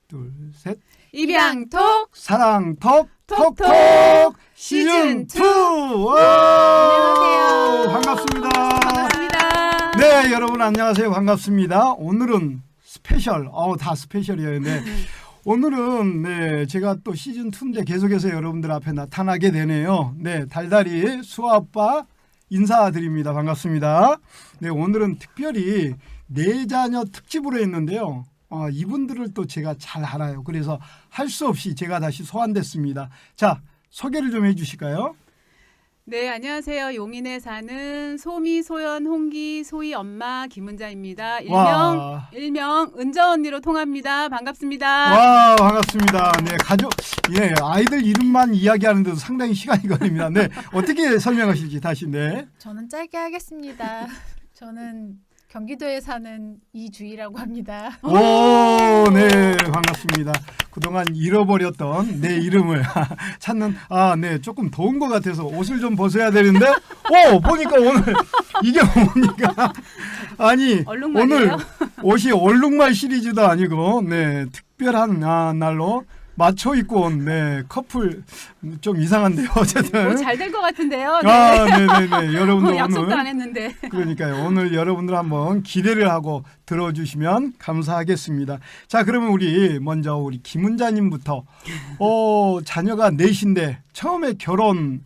둘, 셋. 입양톡 사랑톡 톡톡 톡톡 시즌 시즌 2. 안녕하세요. 반갑습니다. 반갑습니다. 네, 여러분 안녕하세요. 반갑습니다. 오늘은 스페셜. 다 스페셜이에요. 네. 오늘은 네, 제가 또 시즌 2인데 계속해서 여러분들 앞에 나타나게 되네요. 네, 달달이 수아빠 인사드립니다. 반갑습니다. 네, 오늘은 특별히 네 자녀 특집으로 했는데요. 이분들을 또 제가 잘 알아요. 그래서 할 수 없이 제가 다시 소환됐습니다. 자, 소개를 좀 해주실까요? 네, 안녕하세요. 용인에 사는 소미, 소연, 홍기, 소희 엄마 김은자입니다. 와. 일명 은자 언니로 통합니다. 반갑습니다. 와, 반갑습니다. 네, 가족, 예, 아이들 이름만 이야기하는데도 상당히 시간이 걸립니다. 네, 어떻게 설명하실지 다시, 네. 저는 짧게 하겠습니다. 저는 경기도에 사는 이주희라고 합니다. 오, 네, 반갑습니다. 그동안 잃어버렸던 내 이름을 찾는, 네, 조금 더운 것 같아서 옷을 좀 벗어야 되는데, 보니까 오늘 이게 뭡니까? 아니, 얼룩말이에요? 오늘 옷이 얼룩말 시리즈도 아니고, 네, 특별한 날로 맞춰 입고 온, 네, 커플 좀 이상한데요, 어쨌든. 잘 될 것 같은데요. 네. 네네네. 여러분들 약속도 오늘. 안 했는데. 그러니까요. 오늘 여러분들 한번 기대를 하고 들어주시면 감사하겠습니다. 자, 그러면 먼저 우리 김은자님부터. 자녀가 넷인데 처음에 결혼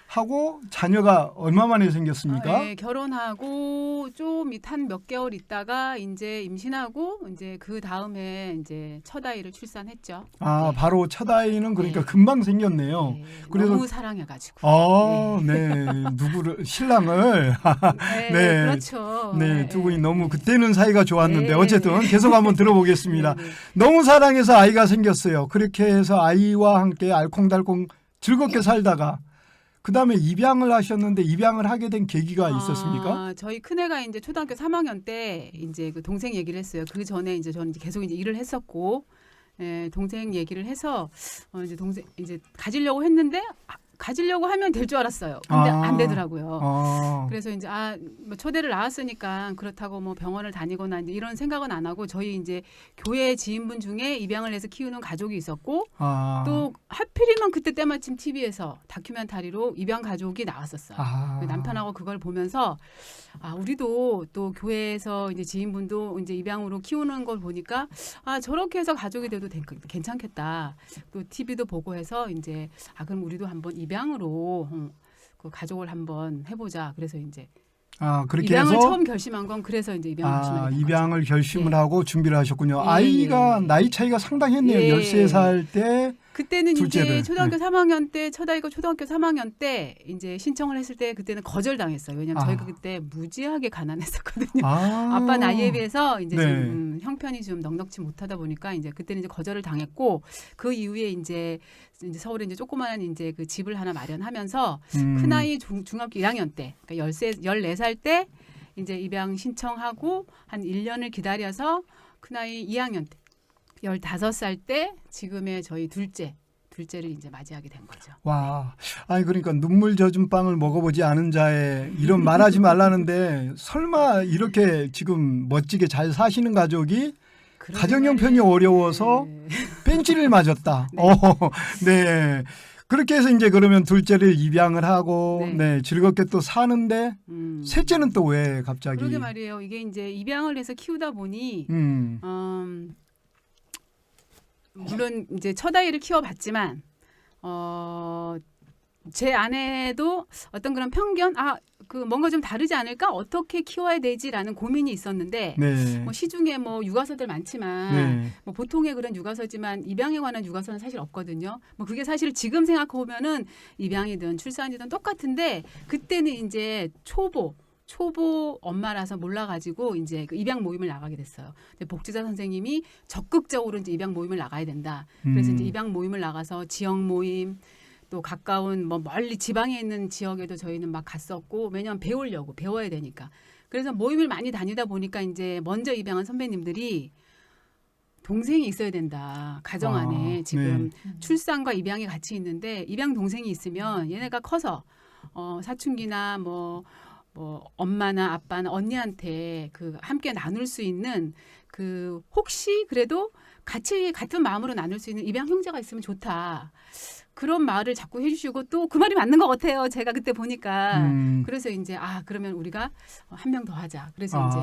하고 자녀가 얼마 만에 생겼습니까? 네, 결혼하고 좀 한 몇 개월 있다가 이제 임신하고 이제 그 다음에 이제 첫 아이를 출산했죠. 네. 바로 첫 아이는 그러니까 네. 금방 생겼네요. 네, 그래서 너무 사랑해가지고. 네. 누구를 신랑을 네, 네. 그렇죠. 네, 두 분이 너무 그때는 사이가 좋았는데 네. 어쨌든 계속 한번 들어보겠습니다. 네, 네. 너무 사랑해서 아이가 생겼어요. 그렇게 해서 아이와 함께 알콩달콩 즐겁게 살다가 그 다음에 입양을 하셨는데 입양을 하게 된 계기가 있었습니까? 저희 큰애가 이제 초등학교 3학년 때 이제 그 동생 얘기를 했어요. 그 전에 이제 저는 이제 계속 이제 일을 했었고, 동생 얘기를 해서 이제 동생 이제 가지려고 했는데 가지려고 하면 될 줄 알았어요. 근데 안 되더라고요. 그래서 이제 뭐 초대를 나왔으니까 그렇다고 뭐 병원을 다니거나 이제 이런 생각은 안 하고 저희 이제 교회 지인분 중에 입양을 해서 키우는 가족이 있었고 또 하필이면 그때 때마침 TV에서 다큐멘터리로 입양 가족이 나왔었어요. 남편하고 그걸 보면서 우리도 또 교회에서 이제 지인분도 이제 입양으로 키우는 걸 보니까 저렇게 해서 가족이 돼도 괜찮겠다. 또 TV도 보고 해서 이제 그럼 우리도 한번 입양으로 그 가족을 한번 해보자. 그래서 이제 그렇게 입양을 해서 처음 결심한 건 그래서 이제 입양을 결심을 네. 하고 준비를 하셨군요. 예, 아이가 예. 나이 차이가 상당했네요. 예. 13살 때 그때는 둘째를. 이제 초등학교 3학년 때 첫 아이가 초등학교 3학년 때 이제 신청을 했을 때 그때는 거절당했어요. 왜냐하면 저희가 그때 무지하게 가난했었거든요. 아빠 나이에 비해서 이제 네. 좀 형편이 좀 넉넉지 못하다 보니까 이제 그때는 이제 거절을 당했고 그 이후에 이제 서울에 이제 조그마한 이제 그 집을 하나 마련하면서 큰 아이 중학교 1학년 때 그러니까 14살 때 이제 입양 신청하고 한 1년을 기다려서 큰 아이 2학년 때 15살 때 지금의 저희 둘째를 이제 맞이하게 된 거죠. 와, 그러니까 눈물 젖은 빵을 먹어보지 않은 자에 이런 말하지 말라는데 설마 이렇게 지금 멋지게 잘 사시는 가족이 가정 형편이 어려워서 벤치를 맞았다. 네. 그렇게 해서 이제 그러면 둘째를 입양을 하고 즐겁게 또 사는데 셋째는 또 왜 갑자기? 그러게 말이에요. 이게 이제 입양을 해서 키우다 보니 물론 이제 첫 아이를 키워봤지만 제 아내도 어떤 그런 편견 그 뭔가 좀 다르지 않을까 어떻게 키워야 되지라는 고민이 있었는데 뭐 시중에 뭐 육아서들 많지만 뭐 보통의 그런 육아서지만 입양에 관한 육아서는 사실 없거든요. 뭐 그게 사실 지금 생각해 보면은 입양이든 출산이든 똑같은데 그때는 이제 초보 엄마라서 몰라가지고 이제 그 입양 모임을 나가게 됐어요. 근데 복지사 선생님이 적극적으로 이제 입양 모임을 나가야 된다. 그래서 이제 입양 모임을 나가서 지역 모임 또 가까운 뭐 멀리 지방에 있는 지역에도 저희는 막 갔었고 왜냐하면 배워야 되니까. 그래서 모임을 많이 다니다 보니까 이제 먼저 입양한 선배님들이 동생이 있어야 된다. 가정 안에 지금 출산과 입양이 같이 있는데 입양 동생이 있으면 얘네가 커서 사춘기나 뭐 엄마나 아빠나 언니한테 그 함께 나눌 수 있는 그 혹시 그래도 같이 같은 마음으로 나눌 수 있는 입양 형제가 있으면 좋다. 그런 말을 자꾸 해주시고 또 그 말이 맞는 것 같아요. 제가 그때 보니까 그래서 이제 그러면 우리가 한 명 더 하자. 그래서 이제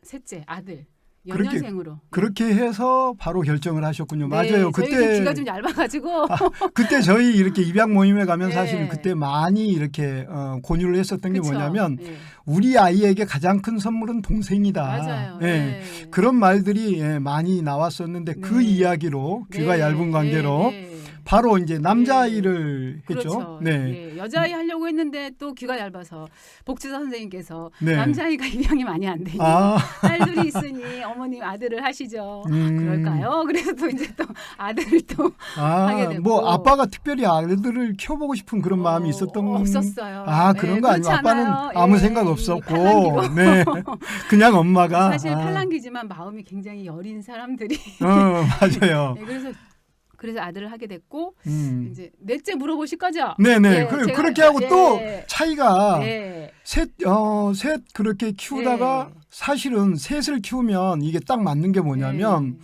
셋째 아들 연년생으로 그렇게 해서 바로 결정을 하셨군요. 네, 맞아요. 저희 그때 귀가 좀 얇아가지고 그때 저희 이렇게 입양 모임에 가면 네. 사실 그때 많이 이렇게 권유를 했었던 게 그쵸? 뭐냐면 네. 우리 아이에게 가장 큰 선물은 동생이다. 맞아요. 예. 네. 그런 말들이 많이 나왔었는데 그 네. 이야기로 귀가 네. 얇은 관계로 네. 네. 바로 이제 남자아이를 했죠. 그렇죠. 네. 예, 여자아이 하려고 했는데 또 귀가 얇아서 복지사 선생님께서 네. 남자아이가 입양이 많이 안 되니 딸들이 있으니 어머님 아들을 하시죠. 그럴까요? 그래서 또 이제 또 아들을 또 하게 됐고. 뭐 아빠가 특별히 아들을 키워보고 싶은 그런 마음이 있었던 없었어요. 그런 거 아니고 그렇지 아빠는 않아요. 아무 예, 생각 이 없었고 팔랑귀로. 네. 그냥 엄마가 사실 팔랑귀지만 마음이 굉장히 여린 사람들이 맞아요. 네, 그래서 아들을 하게 됐고 이제 넷째 물어보실 거죠? 네네. 예, 제가- 그렇게 하고 예, 또 차이가 예. 셋 그렇게 키우다가 예. 사실은 셋을 키우면 이게 딱 맞는 게 뭐냐면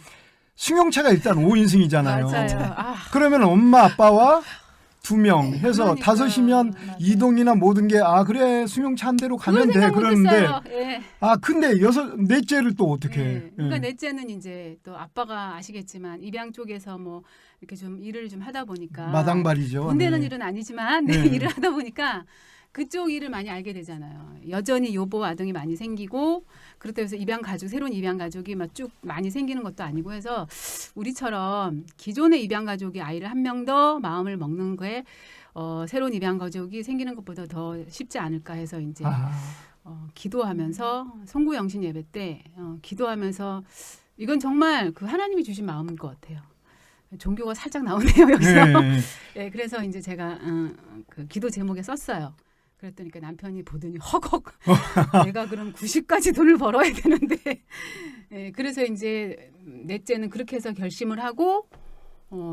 승용차가 일단 5인승이잖아요. 맞아요. 그러면 엄마 아빠와 2명 해서 그러니까. 5이면 맞아요. 이동이나 모든 게 그래 승용차 한 대로 가면 돼 생각 그러는데 못했어요. 예. 근데 넷째를 또 어떻게 네. 그러니까 넷째는 이제 또 아빠가 아시겠지만 입양 쪽에서 뭐 이렇게 좀 일을 좀 하다 보니까 마당발이죠. 돈 되는 네. 일은 아니지만 네. 일을 하다 보니까 그쪽 일을 많이 알게 되잖아요. 여전히 요보 아동이 많이 생기고 그렇다고 해서 새로운 입양 가족이 막 쭉 많이 생기는 것도 아니고 해서 우리처럼 기존의 입양 가족이 아이를 한 명 더 마음을 먹는 거에 새로운 입양 가족이 생기는 것보다 더 쉽지 않을까 해서 이제 기도하면서 송구영신 예배 때 기도하면서 이건 정말 그 하나님이 주신 마음인 것 같아요. 종교가 살짝 나오네요 여기서. 네. 네, 그래서 이제 제가 그 기도 제목에 썼어요. 그랬더니 남편이 보더니 허걱 내가 그럼 90까지 돈을 벌어야 되는데 네, 그래서 이제 넷째는 그렇게 해서 결심을 하고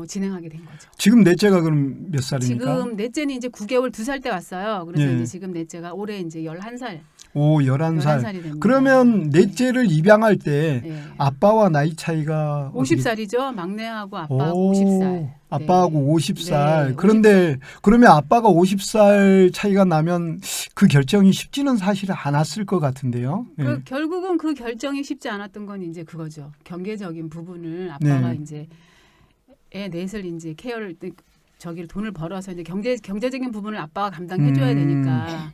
진행하게 된 거죠. 지금 넷째가 그럼 몇 살입니까? 지금 넷째는 이제 9개월 2살 때 왔어요. 그래서 예. 이제 지금 넷째가 올해 이제 11살. 11살. 11살이 됩니다. 그러면 넷째를 입양할 때 네. 아빠와 나이 차이가 50살이죠. 막내하고 아빠하고 50살. 아빠하고 50살. 네, 그런데 그러면 아빠가 50살 차이가 나면 그 결정이 쉽지는 사실 않았을 것 같은데요. 네. 결국은 그 결정이 쉽지 않았던 건 이제 그거죠. 경제적인 부분을 아빠가 네. 이제 애 넷을 이제 케어를 돈을 벌어서 이제 경제적인 부분을 아빠가 감당해줘야 되니까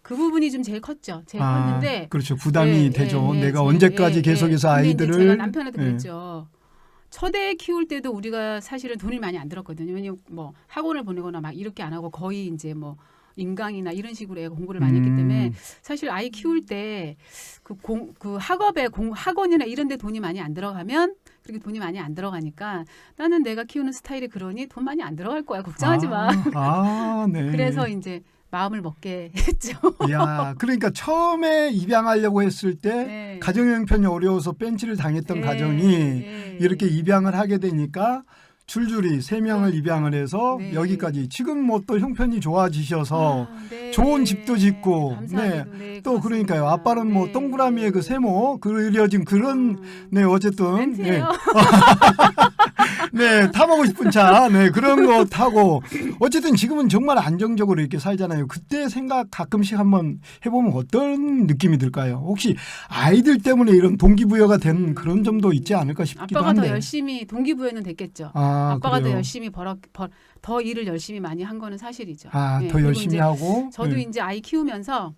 그 부분이 좀 제일 컸죠. 제일 컸는데 그렇죠. 부담이 되죠. 내가 제일, 언제까지 계속해서 근데 아이들을 이제 제가 남편한테 그랬죠. 첫애 키울 때도 우리가 사실은 돈이 많이 안 들었거든요. 왜냐면 뭐 학원을 보내거나 막 이렇게 안 하고 거의 이제 뭐 인강이나 이런 식으로 애가 공부를 많이 했기 때문에 사실 아이 키울 때 그 학원이나 이런 데 돈이 많이 안 들어가면 그렇게 돈이 많이 안 들어가니까 나는 내가 키우는 스타일이 그러니 돈 많이 안 들어갈 거야. 걱정하지 마. 네. 그래서 이제 마음을 먹게 했죠. 야, 그러니까 처음에 입양하려고 했을 때 네. 가정 형편이 어려워서 벤치를 당했던 가정이 이렇게 입양을 하게 되니까 줄줄이 3명을 입양을 해서 네. 여기까지 지금 뭐 또 형편이 좋아지셔서 네. 좋은 집도 짓고 감사하게도, 네, 또 그러니까요. 그렇습니다. 아빠는 뭐 네. 동그라미의 그 세모 그려진 그런 어쨌든 멘트예요. 네, 타보고 싶은 차, 그런 거 타고 어쨌든 지금은 정말 안정적으로 이렇게 살잖아요. 그때 생각 가끔씩 한번 해보면 어떤 느낌이 들까요? 혹시 아이들 때문에 이런 동기부여가 된 그런 점도 있지 않을까 싶기도 아빠가 한데. 더 열심히 동기부여는 됐겠죠. 아빠가 그래요? 더 열심히 더 일을 열심히 많이 한 거는 사실이죠. 더 그리고 열심히 이제 하고. 저도 이제 아이 키우면서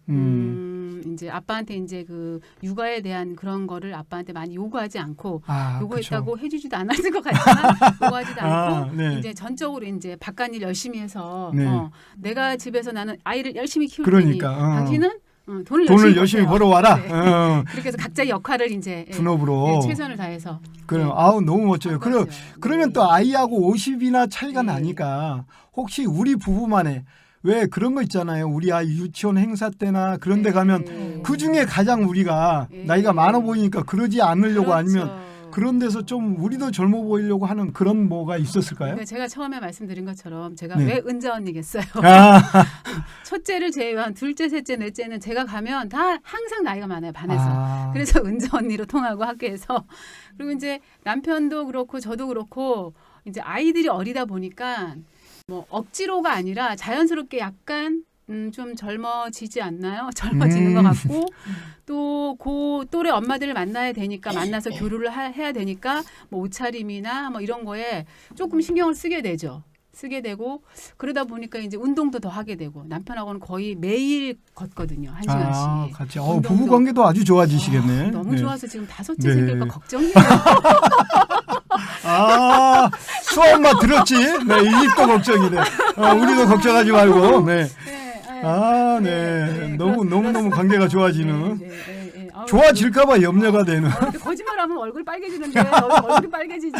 이제 아빠한테 이제 그 육아에 대한 그런 거를 아빠한테 많이 요구하지 않고 요구했다고 해주지도 않았을 것 같지만 요구하지도 않고 이제 전적으로 이제 바깥일 열심히 해서 내가 집에서 나는 아이를 열심히 키울 테니 당신은 돈을 열심히 버세요. 벌어와라. 네. 그렇게 해서 각자의 역할을 이제 분업으로 최선을 다해서. 그럼 너무 멋져요. 그러면 또 아이하고 50이나 차이가 나니까 혹시 우리 부부만의 왜 그런 거 있잖아요. 우리 아이 유치원 행사 때나 그런 데 가면 그 중에 가장 우리가 나이가 많아 보이니까 그러지 않으려고 그렇죠. 아니면 그런 데서 좀 우리도 젊어 보이려고 하는 그런 뭐가 있었을까요? 그러니까 제가 처음에 말씀드린 것처럼 제가 네. 왜 은자 언니겠어요. 아, 첫째를 제외한 둘째, 셋째, 넷째는 제가 가면 다 항상 나이가 많아요. 반에서. 아. 그래서 은자 언니로 통하고 학교에서. 그리고 이제 남편도 그렇고 저도 그렇고 이제 아이들이 어리다 보니까 뭐 억지로가 아니라 자연스럽게 약간 좀 젊어지지 않나요? 젊어지는 것 같고 또 그 또래 엄마들을 만나야 되니까 만나서 교류를 해야 되니까 뭐 옷차림이나 뭐 이런 거에 조금 신경을 쓰게 되죠. 쓰게 되고 그러다 보니까 이제 운동도 더 하게 되고 남편하고는 거의 매일 걷거든요. 1시간씩. 아, 같이. 운동도. 부부 관계도 아주 좋아지시겠네. 너무 네. 좋아서 지금 5째 네. 생길까 걱정이에요. 아, 수엄마 들었지? 네, 이 집도 걱정이네. 우리도 걱정하지 말고. 네. 아, 네. 너무 관계가 좋아지는. 좋아질까봐 염려가 되는. 이렇게 거짓말하면 얼굴 빨개지는데 얼굴이 빨개지지?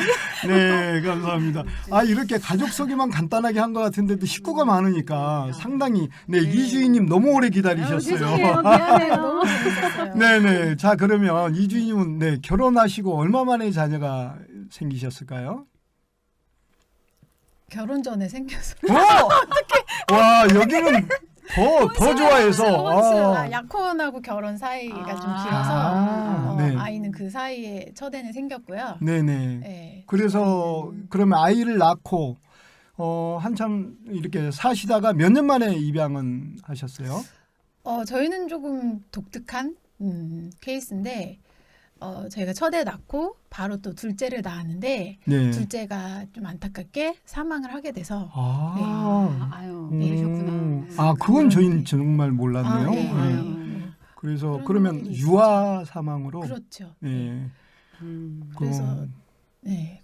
네, 감사합니다. 아, 이렇게 가족 소개만 간단하게 한 것 같은데도 식구가 많으니까 상당히 네, 이주인님 너무 오래 기다리셨어요. 죄송해요. 미안해요. 너무 재밌었어요. 네네. 자, 그러면 이주인님은 네, 결혼하시고 얼마 만에 자녀가 생기셨을까요? 결혼 전에 생겨서. 와, 여기는 더 좋아해서. 약혼하고 결혼 사이가 좀 아. 길어서 네. 아이는 그 사이에 첫애는 생겼고요. 네네. 네. 그래서 그러면 아이를 낳고 한참 이렇게 사시다가 몇 년 만에 입양은 하셨어요? 저희는 조금 독특한 케이스인데 저희가 첫애 낳고 바로 또 둘째를 낳았는데 네. 둘째가 좀 안타깝게 사망을 하게 돼서 아유, 네. 그러셨구나. 아, 그건 저희는 정말 몰랐네요. 네. 네. 그래서 그런 그러면 일이 유아 사망으로. 그렇죠. 네. 그래서 네.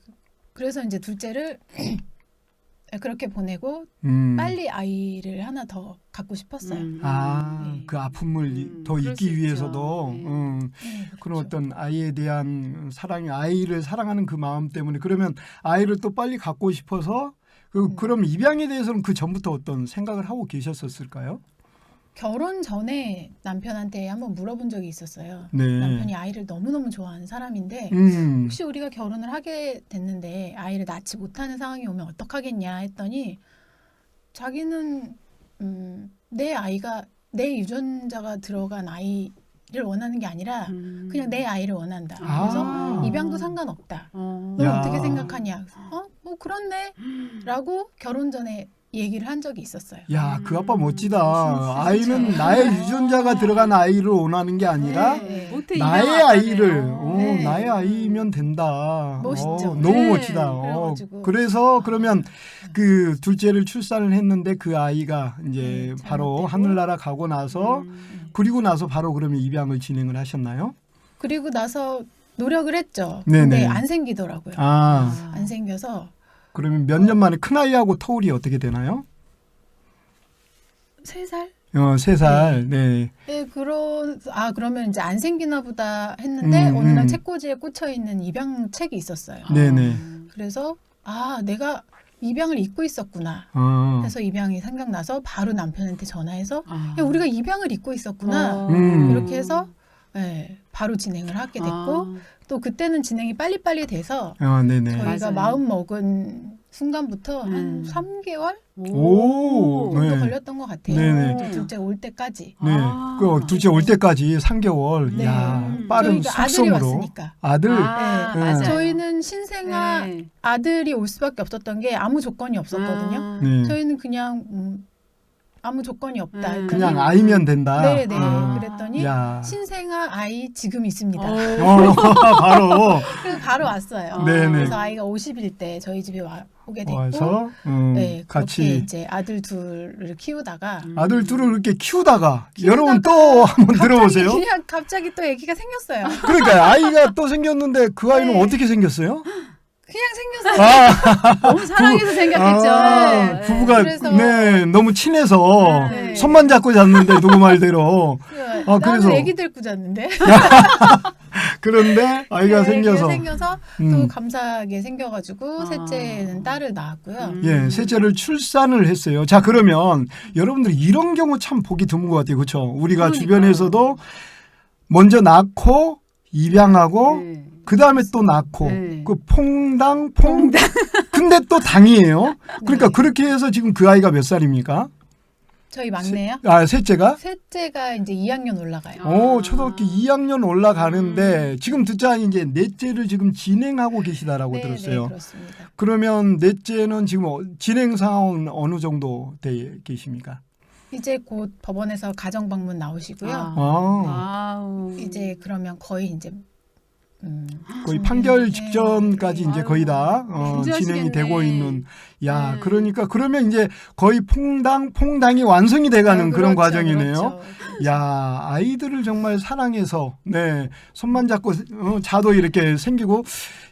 그래서 이제 둘째를 그렇게 보내고 빨리 아이를 하나 더 갖고 싶었어요. 아, 그 아픔을 더 그럴 수 잊기 있죠. 위해서도 네. 네, 그런 그렇죠. 어떤 아이에 대한 사랑이, 아이를 사랑하는 그 마음 때문에 그러면 아이를 또 빨리 갖고 싶어서 그럼 입양에 대해서는 그 전부터 어떤 생각을 하고 계셨었을까요? 결혼 전에 남편한테 한번 물어본 적이 있었어요. 네. 남편이 아이를 너무너무 좋아하는 사람인데 혹시 우리가 결혼을 하게 됐는데 아이를 낳지 못하는 상황이 오면 어떡하겠냐 했더니 자기는 내 아이가 내 유전자가 들어간 아이를 원하는 게 아니라 그냥 내 아이를 원한다. 그래서 입양도 상관없다. 너 야. 어떻게 생각하냐? 뭐 그렇네. 라고 결혼 전에 얘기를 한 적이 있었어요. 야, 그 아빠 멋지다. 진짜. 아이는 나의 유전자가 들어간 아이를 원하는 게 아니라 네. 못해 나의 입양하잖아요. 아이를, 네. 나의 아이면 된다. 멋있죠. 너무 네. 멋지다. 그래가지고. 그래서 그러면 그 둘째를 출산을 했는데 그 아이가 이제 네, 바로 잘못되고. 하늘나라 가고 나서 그리고 나서 바로 그러면 입양을 진행을 하셨나요? 그리고 나서 노력을 했죠. 네네. 근데 안 생기더라고요. 안 생겨서 그러면 몇 년 만에 큰 아이하고 터울이 어떻게 되나요? 3살? 3살. 네. 네, 그러면 이제 안 생기나 보다 했는데 어느 날 책꽂이에 꽂혀 있는 입양 책이 있었어요. 네네. 그래서 내가 입양을 잊고 있었구나. 해서 입양이 생각나서 바로 남편한테 전화해서 야, 우리가 입양을 잊고 있었구나. 이렇게 해서 바로 진행을 하게 됐고 또 그때는 진행이 빨리빨리 돼서 네네. 저희가 맞아요. 마음 먹은 순간부터 한 3개월 오, 정도 네. 걸렸던 것 같아요. 네네. 이제 둘째 올 때까지. 네. 그 둘째 올 때까지 3개월. 네. 야, 빠른 저희가 아들이 속성으로. 왔으니까. 아들. 아, 네. 맞아요. 저희는 신생아 네. 아들이 올 수밖에 없었던 게 아무 조건이 없었거든요. 네. 저희는 그냥 아무 조건이 없다. 했더니 그냥 아이면 된다. 네네. 아. 그랬더니 야. 신생아 아이 지금 있습니다. 바로 그래서 바로 왔어요. 네네. 그래서 아이가 50일 때 저희 집에 오게 됐고, 와서 네, 그렇게 같이 이제 아들 둘을 키우다가 아들 둘을 이렇게 키우다가 여러분 또 한번 들어보세요. 그냥 갑자기 또 아기가 생겼어요. 그러니까 아이가 또 생겼는데 그 아이는 네. 어떻게 생겼어요? 그냥 생겼어요. 너무 사랑해서 생겼겠죠. 네. 부부가 그래서- 너무 친해서 네. 손만 잡고 잤는데 누구 말대로 나는 그래서- 아기 데리고 잤는데. 그런데 아이가 생겨서 또 음. 감사하게 생겨가지고 셋째는 딸을 낳았고요. 예, 셋째를 출산을 했어요. 자, 그러면 여러분들이 이런 경우 참 보기 드문 것 같아요. 그렇죠? 우리가 그러니까요. 주변에서도 먼저 낳고 입양하고 네. 그 다음에 또 낳고 네. 그 퐁당 근데 또 당이에요. 그러니까 네. 그렇게 해서 지금 그 아이가 몇 살입니까? 저희 막내요? 셋째가? 셋째가 이제 2학년 올라가요. 초등학교 2학년 올라가는데 지금 듣자 이제 넷째를 지금 진행하고 계시다라고 네, 들었어요. 네, 그렇습니다. 그러면 넷째는 지금 진행 상황은 어느 정도 돼 계십니까? 이제 곧 법원에서 가정 방문 나오시고요. 아우. 이제 그러면 거의 이제 거의 판결 네, 직전까지 네. 이제 거의 다 네. 진행이 되고 있는. 야, 네. 그러니까 그러면 이제 거의 퐁당이 완성이 돼가는 그런 과정이네요. 그렇죠. 야, 아이들을 정말 사랑해서 손만 잡고 자도 이렇게 생기고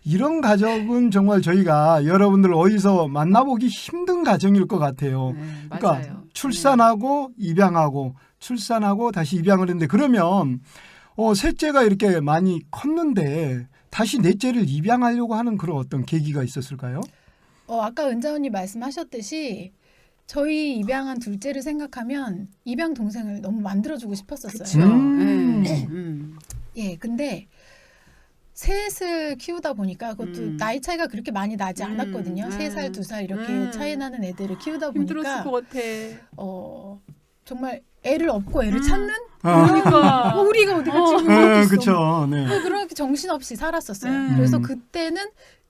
이런 가정은 정말 저희가 여러분들 어디서 만나보기 힘든 가정일 것 같아요. 네, 그러니까 맞아요. 출산하고 입양하고 출산하고 다시 입양을 했는데 그러면 셋째가 이렇게 많이 컸는데 다시 넷째를 입양하려고 하는 그런 어떤 계기가 있었을까요? 아까 은자 언니 말씀하셨듯이 저희 입양한 둘째를 생각하면 입양 동생을 너무 만들어주고 싶었었어요. 예, 근데 셋을 키우다 보니까 그것도 나이 차이가 그렇게 많이 나지 않았거든요. 3살, 2살 이렇게 차이 나는 애들을 키우다 힘들었을 보니까 것 같아. 정말 애를 업고 애를 찾는 그러니까 우리가 어디 갔지? 그렇죠. 네. 그렇게 정신없이 살았었어요. 그래서 그때는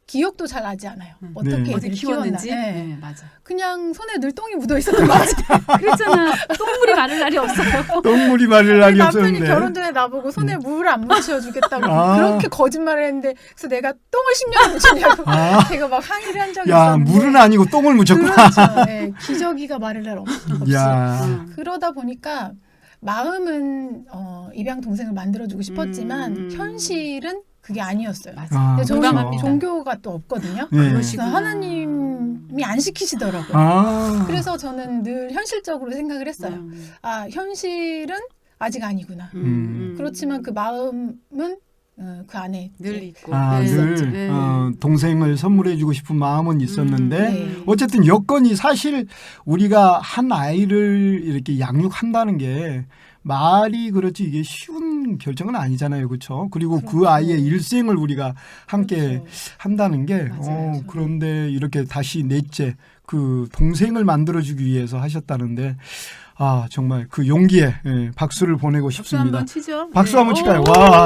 기억도 잘 나지 않아요. 어떻게 네. 어디 애들을 키웠는지. 키웠나. 네. 네, 맞아. 그냥 손에 늘 똥이 묻어 있었던 것 같아요. 그랬잖아. 똥물이 마를 날이 없어요. 똥물이 마를 날이 남편이 없었는데. 결혼 전에 나보고 손에 물을 안 묻혀주겠다고 아. 그렇게 거짓말을 했는데 그래서 내가 똥을 10년 묻히냐고 제가 막 항의를 한 적이 야, 있었는데 물은 아니고 똥을 묻혔구나. 그렇죠. 네, 기저귀가 마를 날 없이 야. 그러다 보니까 마음은 입양 동생을 만들어주고 싶었지만 현실은 그게 아니었어요. 맞아. 근데 저는 공감합니다. 종교가 또 없거든요. 네. 그래서 그러시구나. 하나님이 안 시키시더라고요. 그래서 저는 늘 현실적으로 생각을 했어요. 아, 현실은 아직 아니구나. 그렇지만 그 마음은 그 안에 늘 있고. 늘 네. 동생을 선물해주고 싶은 마음은 있었는데 네. 어쨌든 여건이 사실 우리가 한 아이를 이렇게 양육한다는 게 말이 그렇지 이게 쉬운 결정은 아니잖아요, 그렇죠? 그리고 그 아이의 일생을 우리가 함께 그렇죠. 한다는 게 맞아요. 그런데 이렇게 다시 넷째 그 동생을 만들어주기 위해서 하셨다는데 정말 그 용기에 박수를 보내고 박수 싶습니다. 한번 치죠. 박수 네. 한번 칠까요? 오. 와,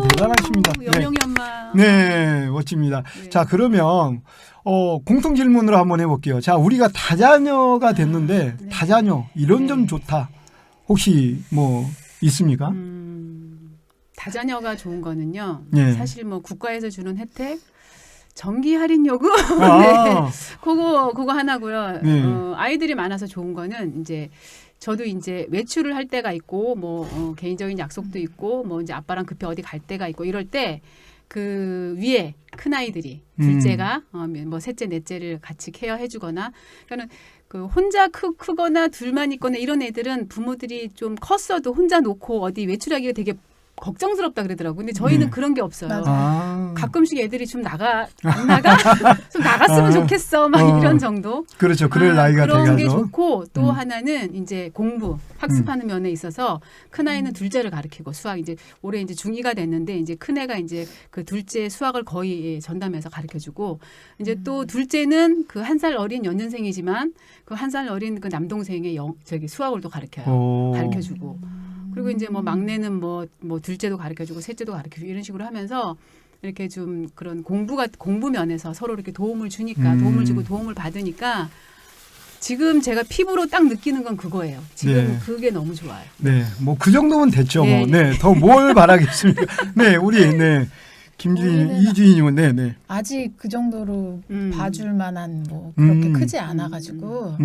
대단하십니다. 영영이 엄마. 네, 멋집니다. 네. 자, 그러면 공통 질문으로 한번 해볼게요. 자, 우리가 다자녀가 됐는데 네. 다자녀 이런 네. 점 좋다. 혹시 뭐 있습니까? 다자녀가 좋은 거는요. 네. 사실 뭐 국가에서 주는 혜택, 전기 할인 요금, 아, 그거 하나고요. 네. 아이들이 많아서 좋은 거는 이제 저도 이제 외출을 할 때가 있고 뭐 개인적인 약속도 있고 뭐 이제 아빠랑 급히 어디 갈 때가 있고 이럴 때 그 위에 큰 아이들이 둘째가 뭐 셋째 넷째를 같이 케어해주거나 그러니까는 그 혼자 크거나 둘만 있거나 이런 애들은 부모들이 좀 컸어도 혼자 놓고 어디 외출하기가 되게 걱정스럽다 그러더라고요. 근데 저희는 네. 그런 게 없어요. 아, 가끔씩 애들이 좀 안 나가? 좀 나갔으면 좋겠어. 막 이런 정도. 그렇죠. 그럴 나이가 그런 게 돼가죠. 좋고 또 하나는 이제 공부, 학습하는 면에 있어서 큰 아이는 둘째를 가르치고 수학 이제 올해 이제 중2가 됐는데 이제 큰 애가 이제 그 둘째 수학을 거의 전담해서 가르쳐주고 이제 또 둘째는 그 1살 어린 연년생이지만 그 1살 어린 그 남동생의 수학을 또 가르쳐주고. 그리고 이제 뭐 막내는 뭐 둘째도 가르쳐주고 셋째도 가르쳐주고 이런 식으로 하면서 이렇게 좀 그런 공부 면에서 서로 이렇게 도움을 주니까 도움을 주고 도움을 받으니까 지금 제가 피부로 딱 느끼는 건 그거예요. 지금 네. 그게 너무 좋아요. 네, 뭐 그 정도면 됐죠. 네. 뭐, 네, 더 뭘 바라겠습니까? 네, 우리 김주인, 우리는 이주인님은 네. 아직 그 정도로 음. 봐줄 만한 뭐 그렇게 음. 크지 않아가지고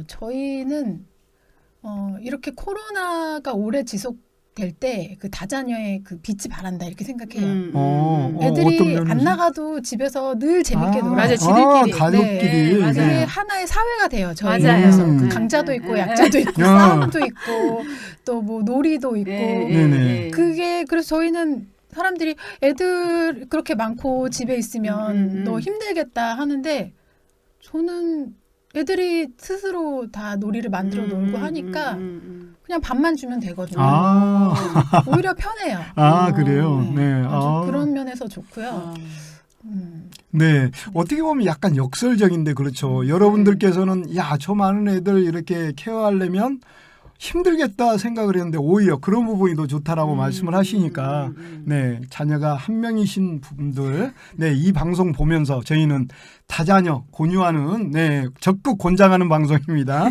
저희는 이렇게 코로나가 오래 지속될 때 그 다자녀의 그 빛이 바란다 이렇게 생각해요. 어떤 애들이 면에서? 안 나가도 집에서 늘 재밌게 놀아요. 맞아, 지들끼리. 가족끼리. 네, 맞아요. 그게 하나의 사회가 돼요. 저희 맞아요. 안에서 음. 그 강자도 있고 약자도 있고 야. 싸움도 있고 또 뭐 놀이도 있고 네네. 그게 그래서 저희는 사람들이 애들 그렇게 많고 집에 있으면 너 힘들겠다 하는데 저는 애들이 스스로 다 놀이를 만들어 놀고 하니까 그냥 밥만 주면 되거든요. 오히려 편해요. 그래요. 네. 아주 그런 면에서 좋고요. 네, 어떻게 보면 약간 역설적인데 그렇죠. 여러분들께서는 야, 저 많은 애들 이렇게 케어하려면 힘들겠다 생각을 했는데 오히려 그런 부분이 더 좋다라고 말씀을 하시니까 네, 자녀가 한 명이신 분들 네, 이 방송 보면서 저희는 다자녀 권유하는 네, 적극 권장하는 방송입니다.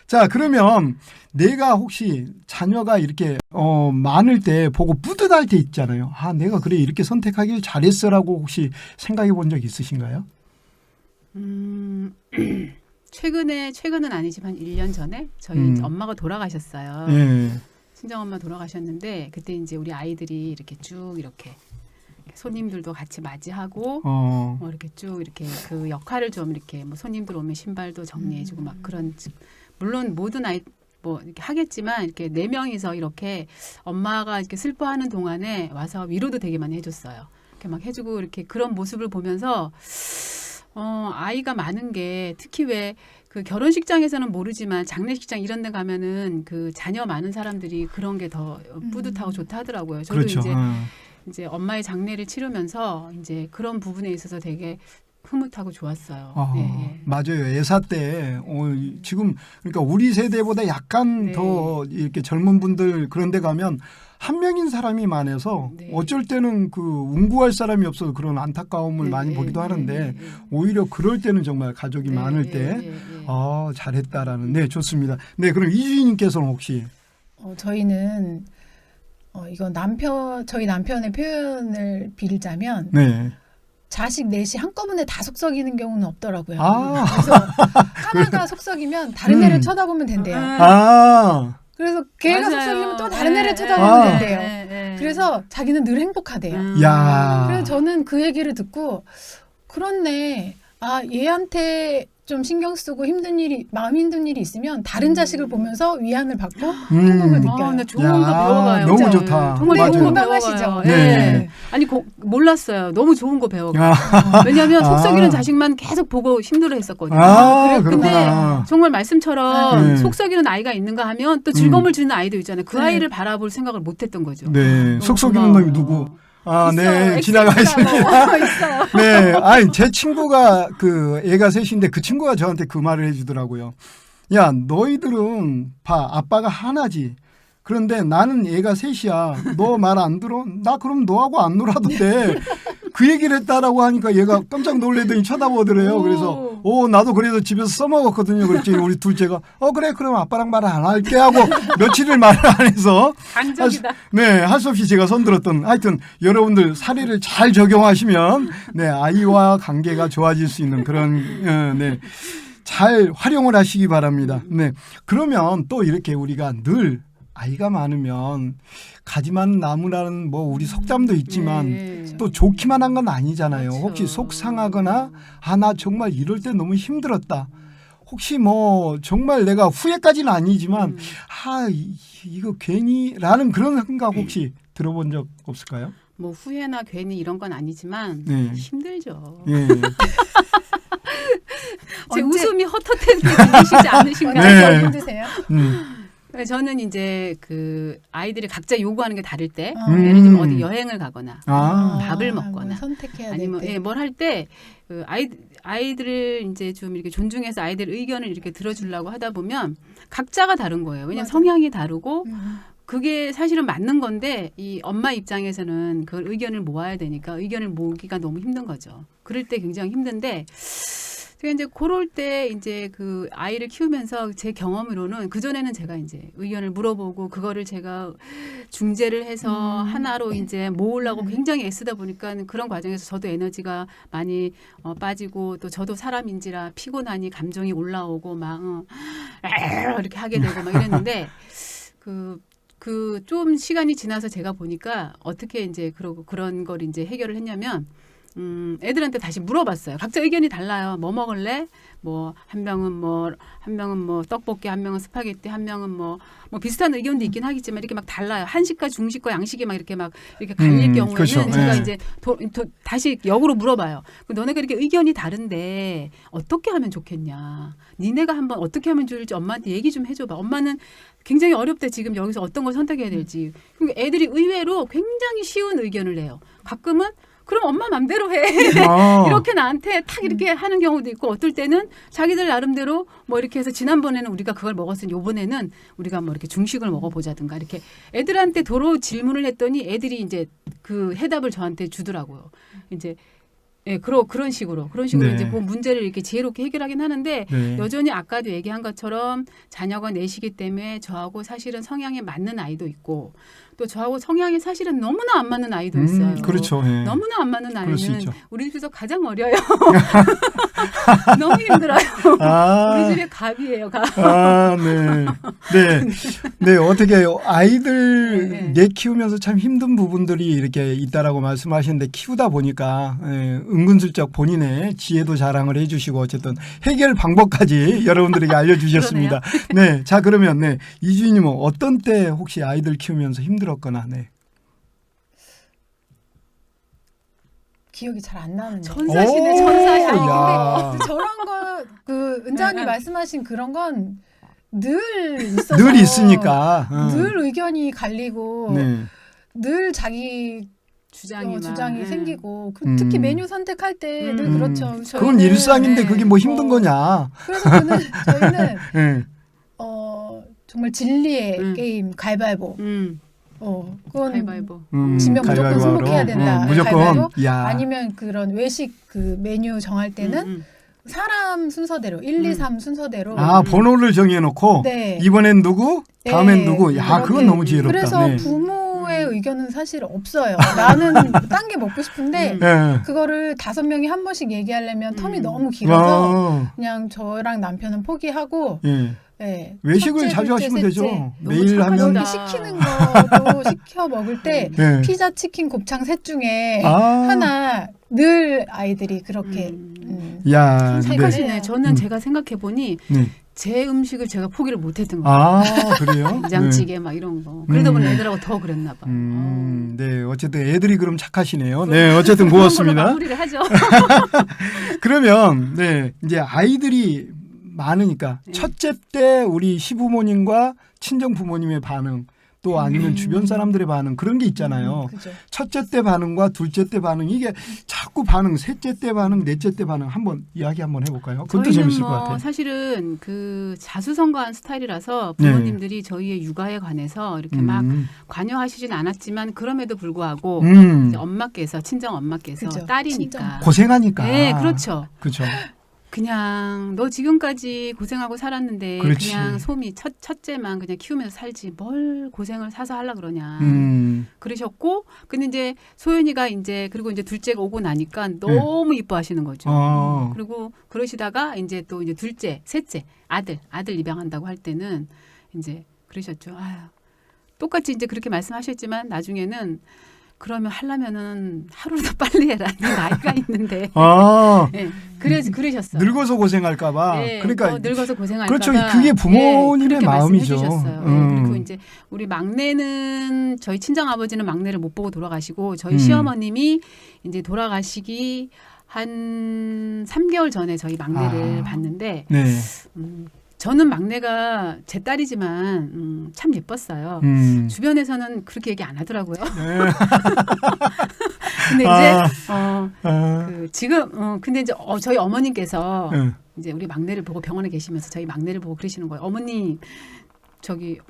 자, 그러면 내가 혹시 자녀가 이렇게 많을 때 보고 뿌듯할 때 있잖아요. 아, 내가 그래 이렇게 선택하길 잘했어라고 혹시 생각해 본 적 있으신가요? 최근은 아니지만 1년 전에 저희 엄마가 돌아가셨어요. 친정 엄마 돌아가셨는데 그때 이제 우리 아이들이 이렇게 쭉 이렇게 손님들도 같이 맞이하고 이렇게 쭉 이렇게 그 역할을 좀 이렇게 뭐 손님들 오면 신발도 정리해주고 막 그런 물론 모든 아이 뭐 이렇게 하겠지만 이렇게 4명이서 이렇게 엄마가 이렇게 슬퍼하는 동안에 와서 위로도 되게 많이 해줬어요. 이렇게 막 해주고 이렇게 그런 모습을 보면서 아이가 많은 게 특히 왜 그 결혼식장에서는 모르지만 장례식장 이런 데 가면은 그 자녀 많은 사람들이 그런 게 더 뿌듯하고 좋다 하더라고요. 저도 그렇죠. 이제 엄마의 장례를 치르면서 이제 그런 부분에 있어서 되게 흐뭇하고 좋았어요. 네. 맞아요. 애사 때 지금 그러니까 우리 세대보다 약간 네. 더 이렇게 젊은 분들 그런 데 가면 한 명인 사람이 많아서 네. 어쩔 때는 그 운구할 사람이 없어서 그런 안타까움을 많이 보기도 하는데 오히려 그럴 때는 정말 가족이 많을 때 잘했다라는 네, 좋습니다. 네, 그럼 이주희님께서는 혹시 저희는 이건 저희 남편의 표현을 빌자면 네. 자식 넷이 한꺼번에 다 속썩이는 경우는 없더라고요. 아. 그래서 하나가 속썩이면 다른 애를 쳐다보면 된대요. 그래서 걔가 맞아요. 속썩이면 또 다른 애를 쳐다보면 된대요. 네. 그래서 자기는 늘 행복하대요. 야. 그래서 저는 그 얘기를 듣고 그렇네. 아, 얘한테 좀 신경 쓰고 마음 힘든 일이 있으면 다른 자식을 보면서 위안을 받고 행복을 느껴요. 나 좋은 거 배워가요. 너무 진짜. 좋다. 정말 맞아요. 좋은 거 공감하시죠? 배워가요. 네. 네. 아니 몰랐어요. 너무 좋은 거 배워가요. 왜냐하면 속썩이는 자식만 계속 보고 힘들어했었거든요. 근데 그렇구나. 정말 말씀처럼 네. 속썩이는 아이가 있는가 하면 또 즐거움을 주는 아이도 있잖아요. 그 아이를 바라볼 생각을 못했던 거죠. 네, 속썩이는 놈이 누구? 네, 있어요. 지나가 있습니다. 있어요. 네, 아니 제 친구가 그 애가 셋인데 그 친구가 저한테 그 말을 해주더라고요. 야, 너희들은 봐, 아빠가 하나지. 그런데 나는 애가 셋이야. 너 말 안 들어? 나 그럼 너하고 안 놀아도 돼. 그 얘기를 했다라고 하니까 얘가 깜짝 놀래더니 쳐다보더래요. 그래서 나도 그래서 집에서 써먹었거든요. 그랬더니 우리 둘째가 그래 그럼 아빠랑 말 안 할게 하고 며칠을 말을 안 해서 강적이다. 네, 할 수 없이 제가 손들었던 하여튼 여러분들 사례를 잘 적용하시면 네, 아이와 관계가 좋아질 수 있는 그런 네, 잘 활용을 하시기 바랍니다. 네, 그러면 또 이렇게 우리가 늘 아이가 많으면 가지 많은 나무라는 뭐 우리 속담도 있지만 또 좋기만 한 건 아니잖아요. 그렇죠. 혹시 속상하거나 나 정말 이럴 때 너무 힘들었다. 혹시 뭐 정말 내가 후회까지는 아니지만 이거 괜히라는 그런 생각 혹시 들어본 적 없을까요? 뭐 후회나 괜히 이런 건 아니지만 네. 힘들죠. 예. 제 웃음이 헛헛하게 들리시지 않으신가요? 네. 힘드세요? 저는 이제 그 아이들이 각자 요구하는 게 다를 때 예를 들면 어디 여행을 가거나 밥을 먹거나 선택해야 아니면 될 때. 뭘 할 때 그 아이들을 이제 좀 이렇게 존중해서 아이들 의견을 이렇게 들어주려고 하다 보면 각자가 다른 거예요. 왜냐하면 맞아요. 성향이 다르고 그게 사실은 맞는 건데 이 엄마 입장에서는 그 의견을 모아야 되니까 의견을 모으기가 너무 힘든 거죠. 그럴 때 굉장히 힘든데 제가 이제 그럴 때 이제 그 아이를 키우면서 제 경험으로는 그전에는 제가 이제 의견을 물어보고 그거를 제가 중재를 해서 하나로 이제 모으려고 굉장히 애쓰다 보니까 그런 과정에서 저도 에너지가 많이 빠지고 또 저도 사람인지라 피곤하니 감정이 올라오고 막 이렇게 하게 되고 막 이랬는데 그 좀 시간이 지나서 제가 보니까 어떻게 이제 그런 걸 이제 해결을 했냐면 애들한테 다시 물어봤어요. 각자 의견이 달라요. 뭐 먹을래? 뭐 한 명은 뭐 떡볶이, 한 명은 스파게티, 한 명은 뭐 비슷한 의견도 있긴 하겠지만 이렇게 막 달라요. 한식과 중식과 양식이 막 이렇게 갈릴 경우에는 그렇죠. 제가 네. 이제 다시 역으로 물어봐요. 너네가 이렇게 의견이 다른데 어떻게 하면 좋겠냐? 니네가 한번 어떻게 하면 좋을지 엄마한테 얘기 좀 해줘봐. 엄마는 굉장히 어렵대 지금 여기서 어떤 걸 선택해야 될지. 그러니까 애들이 의외로 굉장히 쉬운 의견을 내요. 가끔은 그럼 엄마 맘대로 해. 이렇게 나한테 탁 이렇게 하는 경우도 있고 어떨 때는 자기들 나름대로 뭐 이렇게 해서 지난번에는 우리가 그걸 먹었으니 요번에는 우리가 뭐 이렇게 중식을 먹어보자든가 이렇게 애들한테 도로 질문을 했더니 애들이 이제 그 해답을 저한테 주더라고요. 이제 예, 그런 식으로 네. 이제 그 문제를 이렇게 지혜롭게 해결하긴 하는데 네. 여전히 아까도 얘기한 것처럼 자녀가 넷이기 때문에 저하고 사실은 성향에 맞는 아이도 있고 또 저하고 성향이 사실은 너무나 안 맞는 아이도 있어요. 그렇죠. 예. 너무나 안 맞는 그럴 수 아이는 있죠. 우리 집에서 가장 어려요. 너무 힘들어요. 우리 집에 갑이에요. 갑. 네, 어떻게 아이들 네. 내 키우면서 참 힘든 부분들이 이렇게 있다라고 말씀하셨는데 키우다 보니까 은근슬쩍 본인의 지혜도 자랑을 해주시고 어쨌든 해결 방법까지 여러분들에게 알려주셨습니다. 네, 자 그러면 이주인님은 어떤 때 혹시 아이들 키우면서 힘들었거나 기억이 잘 안 나는데. 천사시네, 천사야. 야. 근데 저런 거 그 은장이 네. 말씀하신 그런 건 늘 있어서 늘 있으니까 늘 의견이 갈리고 네. 늘 자기 주장이 생기고 특히 메뉴 선택할 때 늘 그렇죠. 그건 저희는, 일상인데 그게 뭐 힘든 거냐? 그래서 저희는 네. 정말 진리의 게임 가위바위보. 그건 가위바위보. 지면 무조건 가위바위보로. 승복해야 된다. 무조건. 가위바위보. 야. 아니면 그런 외식 그 메뉴 정할 때는 사람 순서대로 1, 2, 3 순서대로 번호를 정해놓고 네. 이번엔 누구, 다음엔 네. 누구. 야, 그렇게. 그건 너무 지혜롭다. 그래서 네. 부모의 의견은 사실 없어요. 나는 딴 게 먹고 싶은데 네. 그거를 5명이 한 번씩 얘기하려면 텀이 너무 길어서 아, 그냥 저랑 남편은 포기하고 예. 네. 외식을 첫째, 자주 둘째, 하시면 셋째. 되죠. 너무 매일 하면 착하시다. 여기 시키는 거도 시켜 먹을 때 네. 피자, 치킨, 곱창 셋 중에 아. 하나 늘 아이들이 그렇게 야, 착하시네. 네. 저는 제가 생각해 보니 네. 제 음식을 제가 포기를 못했던 것 같아요. 그래요? 된장찌개 막 이런 거. 그러다 보니 애들하고 더 그랬나 봐. 네, 어쨌든 애들이 그럼 착하시네요. 네, 어쨌든 고맙습니다. 마무리를 하죠. 그러면 이제 아이들이 많으니까 첫째 때 우리 시부모님과 친정 부모님의 반응 또 아니면 주변 사람들의 반응 그런 게 있잖아요. 그죠. 첫째 때 반응과 둘째 때 반응 이게 자꾸 반응 셋째 때 반응 넷째 때 반응 한번 이야기 한번 해볼까요? 그것도 저희는 재밌을 것 같아요. 사실은 그 자수성가한 스타일이라서 부모님들이 저희의 육아에 관해서 이렇게 막 관여하시진 않았지만 그럼에도 불구하고 이제 엄마께서 친정 엄마께서 그죠. 딸이니까 친정. 고생하니까. 네, 그렇죠. 그렇죠. 그냥 너 지금까지 고생하고 살았는데 그렇지. 그냥 솜이 첫째만 그냥 키우면서 살지 뭘 고생을 사서 하려 그러냐 그러셨고 근데 이제 소연이가 이제 그리고 이제 둘째가 오고 나니까 너무 이뻐하시는 거죠. 그리고 그러시다가 이제 또 이제 둘째, 셋째 아들 입양한다고 할 때는 이제 그러셨죠. 아유, 똑같이 이제 그렇게 말씀하셨지만 나중에는 그러면 하려면은 하루라도 빨리 해라. 네 나이가 있는데. 네, 그러셨어요. 늙어서 고생할까봐. 네, 그러니까 늙어서 고생할까봐. 그렇죠. 그게 부모님의 그렇게 마음이죠. 말씀해주셨어요. 그리고 이제 우리 막내는 저희 친정 아버지는 막내를 못 보고 돌아가시고 저희 시어머님이 이제 돌아가시기 한 3개월 전에 저희 막내를 봤는데. 네. 저는 막내가 제 딸이지만 참 예뻤어요. 주변에서는 그렇게 얘기 안 하더라고요. 근데 이제 지금 근데 이제 저희 어머님께서 이제 우리 막내를 보고 병원에 계시면서 저희 막내를 보고 그러시는 거예요. 어머님 저기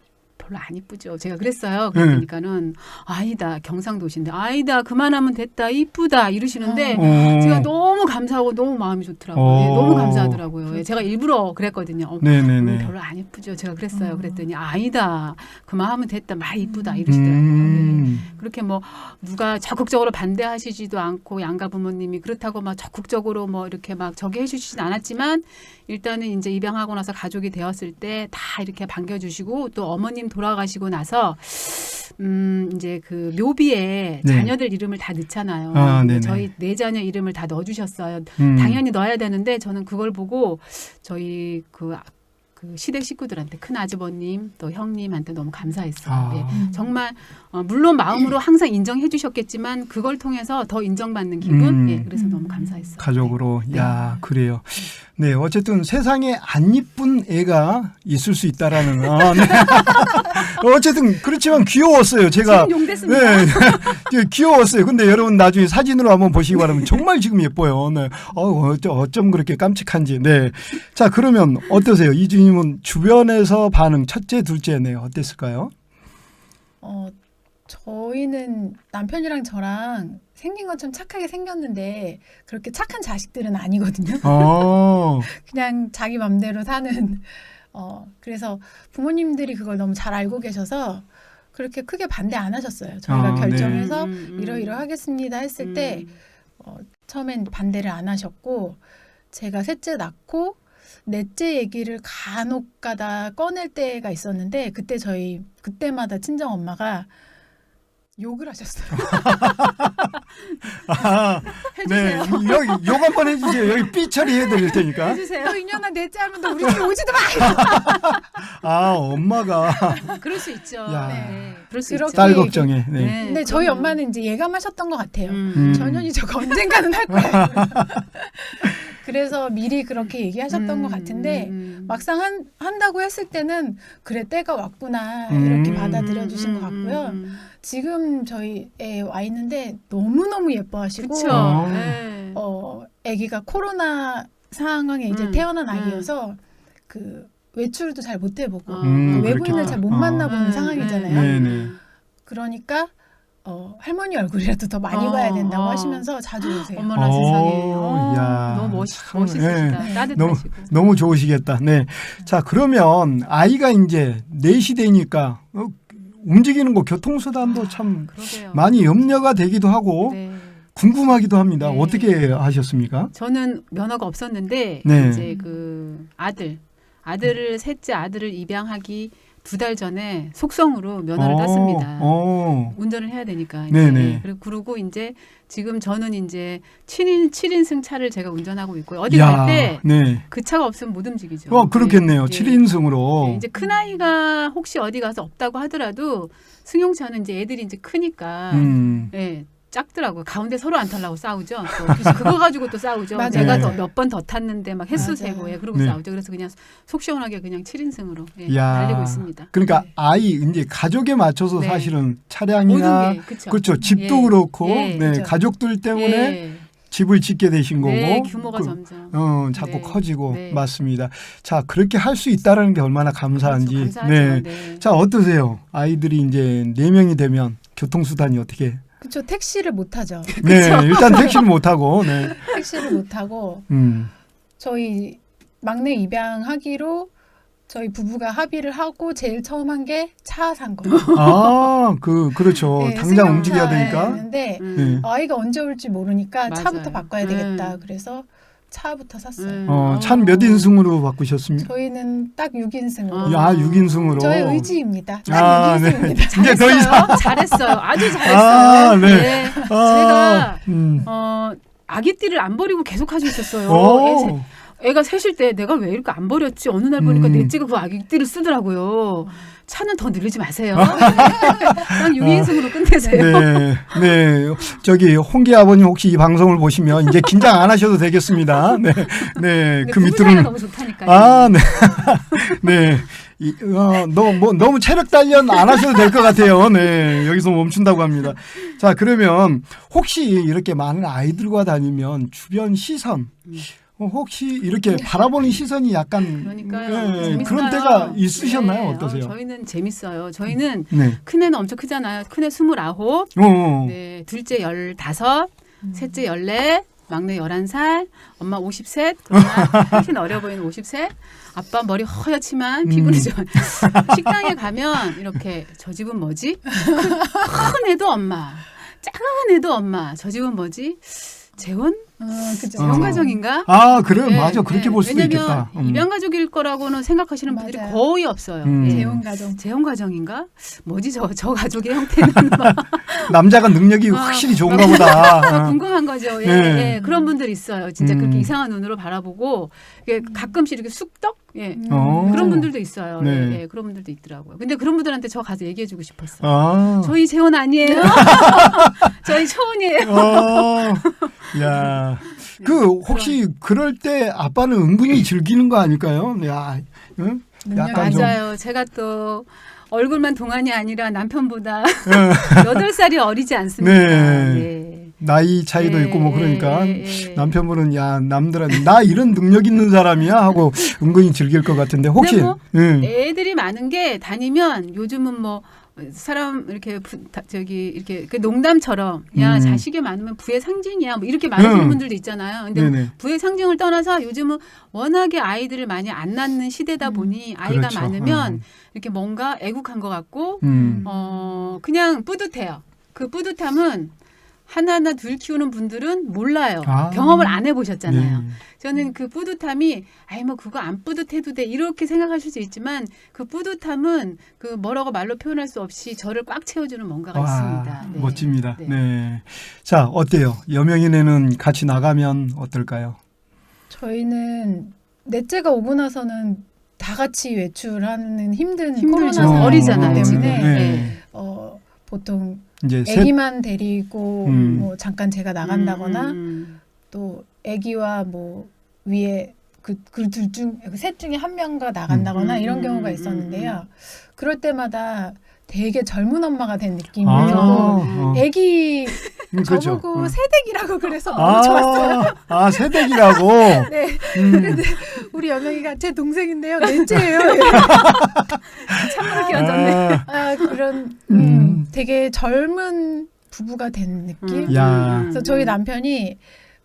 별로 안 이쁘죠. 제가 그랬어요. 그러니까는 아니다 경상도신데 아니다 그만하면 됐다 이쁘다 이러시는데 제가 너무 감사하고 너무 마음이 좋더라고요. 네, 너무 감사하더라고요. 제가 일부러 그랬거든요. 네네네. 별로 안 이쁘죠. 제가 그랬어요. 그랬더니 아니다 그만하면 됐다 막 이쁘다 이러시더라고요. 그렇게 뭐 누가 적극적으로 반대하시지도 않고 양가 부모님이 그렇다고 막 적극적으로 뭐 이렇게 막 저기 해주시진 않았지만 일단은 이제 입양하고 나서 가족이 되었을 때 다 이렇게 반겨주시고 또 어머님 돌아가시고 나서 이제 그 묘비에 네. 자녀들 이름을 다 넣잖아요. 아, 네네. 저희 네 자녀 이름을 다 넣어주셨어요. 음. 당연히 넣어야 되는데 저는 그걸 보고 저희 그 시댁 식구들한테 큰 아주버님 또 형님한테 너무 감사했어요. 아. 예. 정말 물론 마음으로 항상 인정해 주셨겠지만 그걸 통해서 더 인정받는 기분. 예. 그래서 너무 감사했어요. 가족으로. 네. 야, 그래요. 네, 어쨌든 세상에 안 이쁜 애가 있을 수 있다라는. 네. 어쨌든 그렇지만 귀여웠어요. 제가. 지금 용됐습니다. 네, 귀여웠어요. 근데 여러분 나중에 사진으로 한번 보시기 바랍니다. 정말 지금 예뻐요. 네. 어쩜 그렇게 깜찍한지. 네. 자, 그러면 어떠세요? 이주님은 주변에서 반응, 첫째, 둘째, 네, 어땠을까요? 저희는 남편이랑 저랑 생긴 것처럼 착하게 생겼는데 그렇게 착한 자식들은 아니거든요. 그냥 자기 맘대로 사는. 그래서 부모님들이 그걸 너무 잘 알고 계셔서 그렇게 크게 반대 안 하셨어요. 저희가 결정해서 네. 이러하겠습니다 했을 때 처음엔 반대를 안 하셨고 제가 셋째 낳고 넷째 얘기를 간혹 가다 꺼낼 때가 있었는데 그때마다 친정 엄마가 욕을 하셨어요. 네, 여기 욕 한번 해주세요. 여기 삐 처리해드릴 테니까. 해주세요. 너 이년아 넷째 하면 너 우리 집에 오지도 마. 아, 엄마가 그럴 수 있죠. 야. 네. 그럴 수 그렇게 있죠. 딸 걱정해. 네. 네, 근데 저희 그럼요. 엄마는 이제 예감하셨던 것 같아요. 음. 전현이 저거 언젠가는 할 거야. 그래서 미리 그렇게 얘기하셨던 것 같은데 막상 한다고 했을 때는 그래 때가 왔구나 이렇게 받아들여 주신 것 같고요. 지금 저희 애 와 있는데 너무너무 예뻐하시고 그렇죠. 네. 아기가 코로나 상황에 이제 태어난 아기여서 그 외출도 잘 못 해보고 외부인을 그렇겠다. 잘 못 만나보는 상황이잖아요. 네네. 그러니까 할머니 얼굴이라도 더 많이 봐야 된다고 하시면서 자주 오세요. 어머나 세상에. 야, 너무 참, 멋있으시다. 네. 따뜻하시고. 너무 좋으시겠다. 네. 자, 그러면 아이가 이제 4시 되니까 움직이는 거 교통수단도 참 그러게요. 많이 염려가 되기도 하고 네. 궁금하기도 합니다. 네. 어떻게 하셨습니까? 저는 면허가 없었는데 네. 이제 그 아들을 셋째 아들을 입양하기 2달 전에 속성으로 면허를 땄습니다. 운전을 해야 되니까. 이제. 네네. 그리고 이제 지금 저는 이제 7인승 차를 제가 운전하고 있고요. 어디 갈 때 그 네. 차가 없으면 못 움직이죠. 그렇겠네요. 예. 7인승으로. 네, 이제 큰 아이가 혹시 어디 가서 없다고 하더라도 승용차는 이제 애들이 이제 크니까 예, 작더라고요. 가운데 서로 안 타려고 싸우죠. 또 그래서 그거 가지고 또 싸우죠. 맞아요. 내가 네. 몇 번 더 탔는데 막 횟수 맞아요. 세고 예, 그러고 네. 싸우죠. 그래서 그냥 속 시원하게 그냥 7인승으로 예, 야. 달리고 있습니다. 그러니까 네. 아이 이제 가족에 맞춰서 네. 사실은 차량이나 모든 게 그쵸. 그렇죠. 집도 예. 그렇고 예. 네. 그렇죠. 가족들 때문에 예. 집을 짓게 되신 거고 네, 규모가 점점 자꾸 네. 커지고 네. 맞습니다. 자, 그렇게 할 수 있다라는 게 얼마나 감사한지. 그렇죠. 감사하죠. 네. 네. 자, 어떠세요? 아이들이 이제 4명이 되면 교통수단이 어떻게? 그렇죠. 택시를 못 타죠. 네, 일단 택시를 못 타고. 네. 택시를 못 타고 저희 막내 입양하기로 저희 부부가 합의를 하고 제일 처음 한 게 차 산 거예요. 그렇죠. 네, 당장 움직여야 승용차에 되니까. 했는데 네. 아이가 언제 올지 모르니까 맞아요. 차부터 바꿔야 되겠다. 그래서 차부터 샀어요. 차는 몇 인승으로 바꾸셨습니까? 저희는 딱 6인승으로. 야, 6인승으로. 저의 의지입니다. 딱 네. 6인승입니다. 이제 더 이상. 잘했어요. 아주 잘했어요. 네. 제가 음. 아기띠를 안 버리고 계속 가지고 있었어요. 오. 애가 셋일 때 내가 왜 이렇게 안 버렸지? 어느 날 보니까 넷째가 그 아기띠를 쓰더라고요. 차는 더 늘리지 마세요. 그냥 6인승으로 끝내세요. 네, 네. 저기 홍기 아버님 혹시 이 방송을 보시면 이제 긴장 안 하셔도 되겠습니다. 네, 네. 그 부부 사이가 밑으로는 너무 좋다니까요. 네, 네. 너무 체력 단련 안 하셔도 될 것 같아요. 네, 여기서 멈춘다고 합니다. 자, 그러면 혹시 이렇게 많은 아이들과 다니면 주변 시선. 혹시 이렇게 바라보는 시선이 약간 그러니까요. 네, 그런 때가 있으셨나요? 네. 어떠세요? 저희는 재밌어요. 저희는 네. 큰애는 엄청 크잖아요. 큰애 29, 어. 네, 둘째 15, 셋째 14, 막내 11살, 엄마 50셋, 그러나 훨씬 어려 보이는 50셋, 아빠 머리 허옇지만 피부는 좀 식당에 가면 이렇게 저 집은 뭐지? 큰 애도 엄마, 작은 애도 엄마, 저 집은 뭐지? 재혼? 그죠. 재혼 가정인가? 아, 그래요? 네, 맞아. 그렇게 볼 수도 있겠다. 왜냐면 입양 가족일 거라고는 생각하시는 분들이 맞아요. 거의 없어요. 재혼 가정. 재혼 가정인가? 뭐지 저 가족의 형태는 막 남자가 능력이 확실히 좋은가 보다. 궁금한 거죠. 예, 네. 예, 그런 분들 있어요. 진짜 그렇게 이상한 눈으로 바라보고 이게 가끔씩 이렇게 쑥떡 예. 그런 분들도 있어요. 네. 예, 예, 그런 분들도 있더라고요. 근데 그런 분들한테 저 가서 얘기해주고 싶었어요. 아. 저희 재혼 아니에요. 저희 초혼이에요. 야, 그 혹시 그럴 때 아빠는 은근히 즐기는 거 아닐까요? 야, 응? 약간 좀. 맞아요. 제가 또 얼굴만 동안이 아니라 남편보다 8살이 어리지 않습니까? 네. 네. 나이 차이도 예, 있고 뭐 그러니까 예. 남편분은 야 남들한테 나 이런 능력 있는 사람이야 하고 은근히 즐길 것 같은데 혹시 근데 뭐 애들이 많은 게 다니면 요즘은 뭐 사람 이렇게 이렇게 그 농담처럼 야 자식이 많으면 부의 상징이야 뭐 이렇게 말하시는 분들도 있잖아요. 근데 네네. 부의 상징을 떠나서 요즘은 워낙에 아이들을 많이 안 낳는 시대다 보니 아이가 그렇죠. 많으면 이렇게 뭔가 애국한 것 같고 그냥 뿌듯해요. 그 뿌듯함은 하나하나 둘 키우는 분들은 몰라요. 경험을 안 해보셨잖아요. 네. 저는 그 뿌듯함이 아이 뭐 그거 안 뿌듯해도 돼 이렇게 생각하실 수 있지만 그 뿌듯함은 그 뭐라고 말로 표현할 수 없이 저를 꽉 채워주는 뭔가가 있습니다. 네. 멋집니다. 네. 네. 자 어때요? 여명이네는 같이 나가면 어떨까요? 저희는 넷째가 오고 나서는 다 같이 외출하는 힘든 힘들죠. 코로나 상황이기 어리잖아요, 지금. 때문에 네. 보통 이제 아기만 데리고 뭐 잠깐 제가 나간다거나 또 아기와 뭐 위에 그 둘 중 셋 중에 한 명과 나간다거나 이런 경우가 있었는데요. 그럴 때마다 되게 젊은 엄마가 된 느낌이 들고 아기 그렇죠. 저보고 새댁이라고 그래서 너무 좋았어요. 아 새댁이라고. 네. 근데 우리 여명이가 제 동생인데요. 넷째예요. 참으로 끼얹었네. 그런 되게 젊은 부부가 된 느낌. 야. 그래서 저희 남편이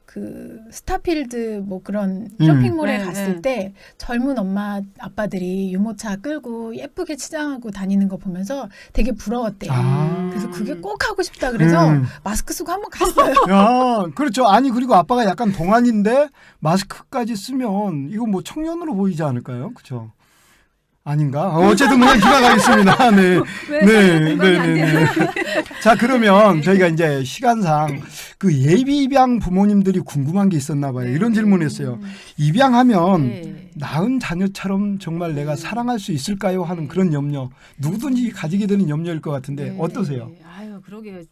그 스타필드 뭐 그런 쇼핑몰에 네, 갔을 네. 때 젊은 엄마 아빠들이 유모차 끌고 예쁘게 치장하고 다니는 거 보면서 되게 부러웠대요. 그래서 그게 꼭 하고 싶다 그래서 마스크 쓰고 한번 갔어요. 야, 그렇죠. 아니 그리고 아빠가 약간 동안인데 마스크까지 쓰면 이거 뭐 청년으로 보이지 않을까요? 그렇죠? 아닌가? 어쨌든 그냥 지나가겠습니다. 네. 네. 자, 그러면 저희가 이제 시간상 그 예비 입양 부모님들이 궁금한 게 있었나 봐요. 이런 질문했어요. 입양하면 낳은 자녀처럼 정말 내가 사랑할 수 있을까요? 하는 그런 염려. 누구든지 가지게 되는 염려일 것 같은데 어떠세요? 아유, 그러게요.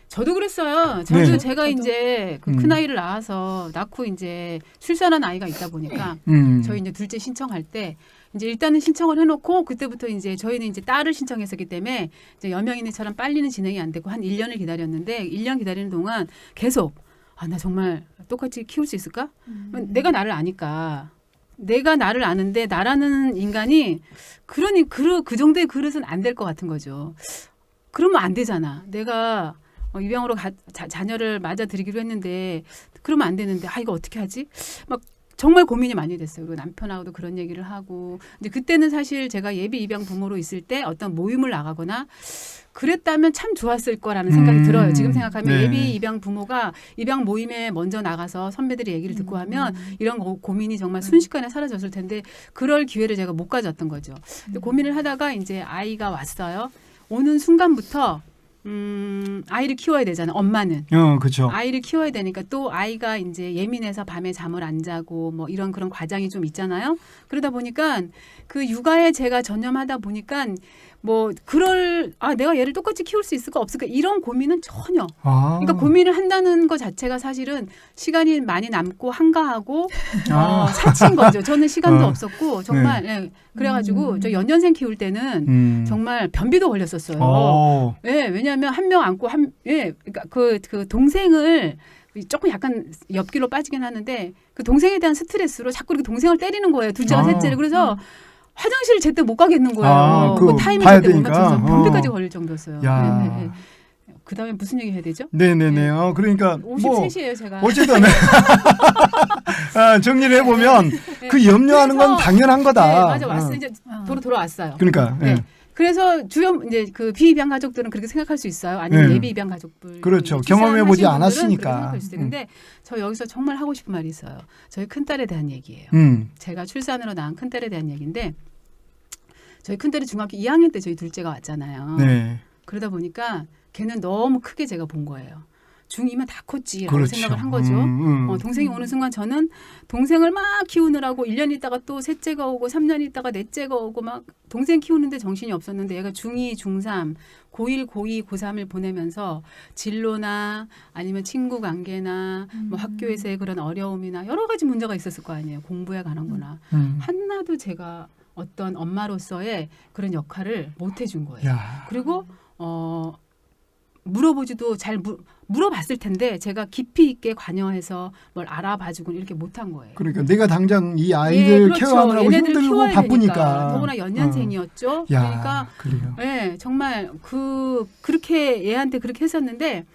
저도 그랬어요. 저도 제가 이제 그 큰 아이를 낳고 이제 출산한 아이가 있다 보니까 저희 이제 둘째 신청할 때 이제 일단은 신청을 해놓고 그때부터 이제 저희는 이제 딸을 신청했었기 때문에 이제 여명이네처럼 빨리는 진행이 안 되고 한 1년을 기다렸는데 1년 기다리는 동안 계속 나 정말 똑같이 키울 수 있을까? 내가 나를 아니까. 내가 나를 아는데 나라는 인간이 그러니 그 정도의 그릇은 안 될 것 같은 거죠. 그러면 안 되잖아. 내가 입양으로 자녀를 맞아들이기로 했는데 그러면 안 되는데 이거 어떻게 하지? 막 정말 고민이 많이 됐어요. 그리고 남편하고도 그런 얘기를 하고 이제 그때는 사실 제가 예비 입양 부모로 있을 때 어떤 모임을 나가거나 그랬다면 참 좋았을 거라는 생각이 들어요. 지금 생각하면 예비 입양 부모가 입양 모임에 먼저 나가서 선배들의 얘기를 듣고 하면 이런 고민이 정말 순식간에 사라졌을 텐데 그럴 기회를 제가 못 가졌던 거죠. 근데 고민을 하다가 이제 아이가 왔어요. 오는 순간부터 아이를 키워야 되잖아. 엄마는. 그렇죠. 아이를 키워야 되니까 또 아이가 이제 예민해서 밤에 잠을 안 자고 뭐 이런 그런 과정이 좀 있잖아요. 그러다 보니까 그 육아에 제가 전념하다 보니까 뭐 내가 얘를 똑같이 키울 수 있을까 없을까 이런 고민은 전혀. 그러니까 고민을 한다는 것 자체가 사실은 시간이 많이 남고 한가하고 사치인 거죠. 저는 시간도 없었고 정말 그래가지고 저 연년생 키울 때는 정말 변비도 걸렸었어요. 왜냐하면 한 명 안고 그러니까 그 동생을 조금 약간 옆길로 빠지긴 하는데 그 동생에 대한 스트레스로 자꾸 이렇게 동생을 때리는 거예요. 둘째와 셋째를. 그래서 화장실을 제때 못 가겠는 거예요. 그 타임을 제때 못 맞춰서 변비까지 걸릴 정도였어요. 그다음에 무슨 얘기 해야 되죠? 네네네. 네. 그러니까 53이에요, 제가. 어쨌든 정리를 해보면 네. 그 염려하는 건 당연한 거다. 네, 맞아 왔어요. 이제 돌아왔어요. 그러니까. 네. 네. 그래서 주요 이제 그 비입양 가족들은 그렇게 생각할 수 있어요. 아니면 네. 예비 입양 가족들. 그렇죠. 경험해보지 않았으니까. 생각할 수 있어요. 근데 저 여기서 정말 하고 싶은 말이 있어요. 저희 큰딸에 대한 얘기예요. 제가 출산으로 낳은 큰딸에 대한 얘기인데 저희 큰딸이 중학교 2학년 때 저희 둘째가 왔잖아요. 네. 그러다 보니까 걔는 너무 크게 제가 본 거예요. 중2면 다 컸지라고 그렇죠. 생각을 한 거죠. 동생이 오는 순간 저는 동생을 막 키우느라고 1년 있다가 또 셋째가 오고 3년 있다가 넷째가 오고 막 동생 키우는데 정신이 없었는데 얘가 중2, 중3, 고1, 고2, 고3을 보내면서 진로나 아니면 친구 관계나 뭐 학교에서의 그런 어려움이나 여러 가지 문제가 있었을 거 아니에요. 공부에 관한 거나. 하나도 제가 어떤 엄마로서의 그런 역할을 못 해준 거예요. 야. 그리고 물어보지도 잘 물어봤을 텐데 제가 깊이 있게 관여해서 뭘 알아봐주고 이렇게 못한 거예요. 그러니까 내가 당장 이 아이들 그렇죠. 케어하느라고 얘네들 힘들고 키워야 바쁘니까. 되니까. 더구나 연년생이었죠. 야, 그러니까 그래요. 네, 정말 그렇게 얘한테 그렇게 했었는데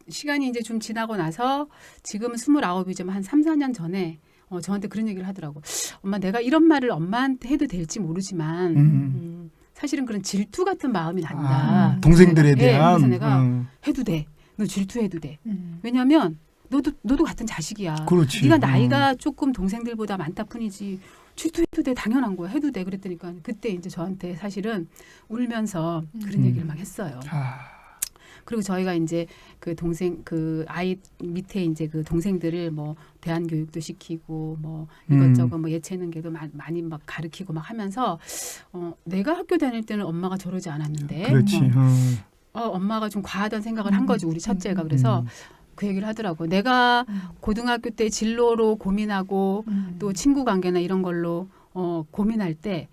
시간이 이제 좀 지나고 나서 지금은 29이지만 한 3, 4년 전에 저한테 그런 얘기를 하더라고. 엄마 내가 이런 말을 엄마한테 해도 될지 모르지만 사실은 그런 질투 같은 마음이 난다. 동생들에 네, 대한. 그래서 내가 해도 돼. 너 질투해도 돼. 왜냐하면 너도 같은 자식이야. 그렇지. 네가 나이가 조금 동생들보다 많다 뿐이지. 질투해도 돼. 당연한 거야. 해도 돼. 그랬더니까 그때 이제 저한테 사실은 울면서 그런 얘기를 막 했어요. 그리고 저희가 이제 그 동생 그 아이 밑에 이제 그 동생들을 뭐 대안 교육도 시키고 뭐 이것저것 뭐 예체능계도 많이 막 가르치고 막 하면서 내가 학교 다닐 때는 엄마가 저러지 않았는데 그렇지. 엄마가 좀 과하다는 생각을 한 거지 우리 첫째가. 그래서 그 얘기를 하더라고. 내가 고등학교 때 진로로 고민하고 또 친구 관계나 이런 걸로 고민할 때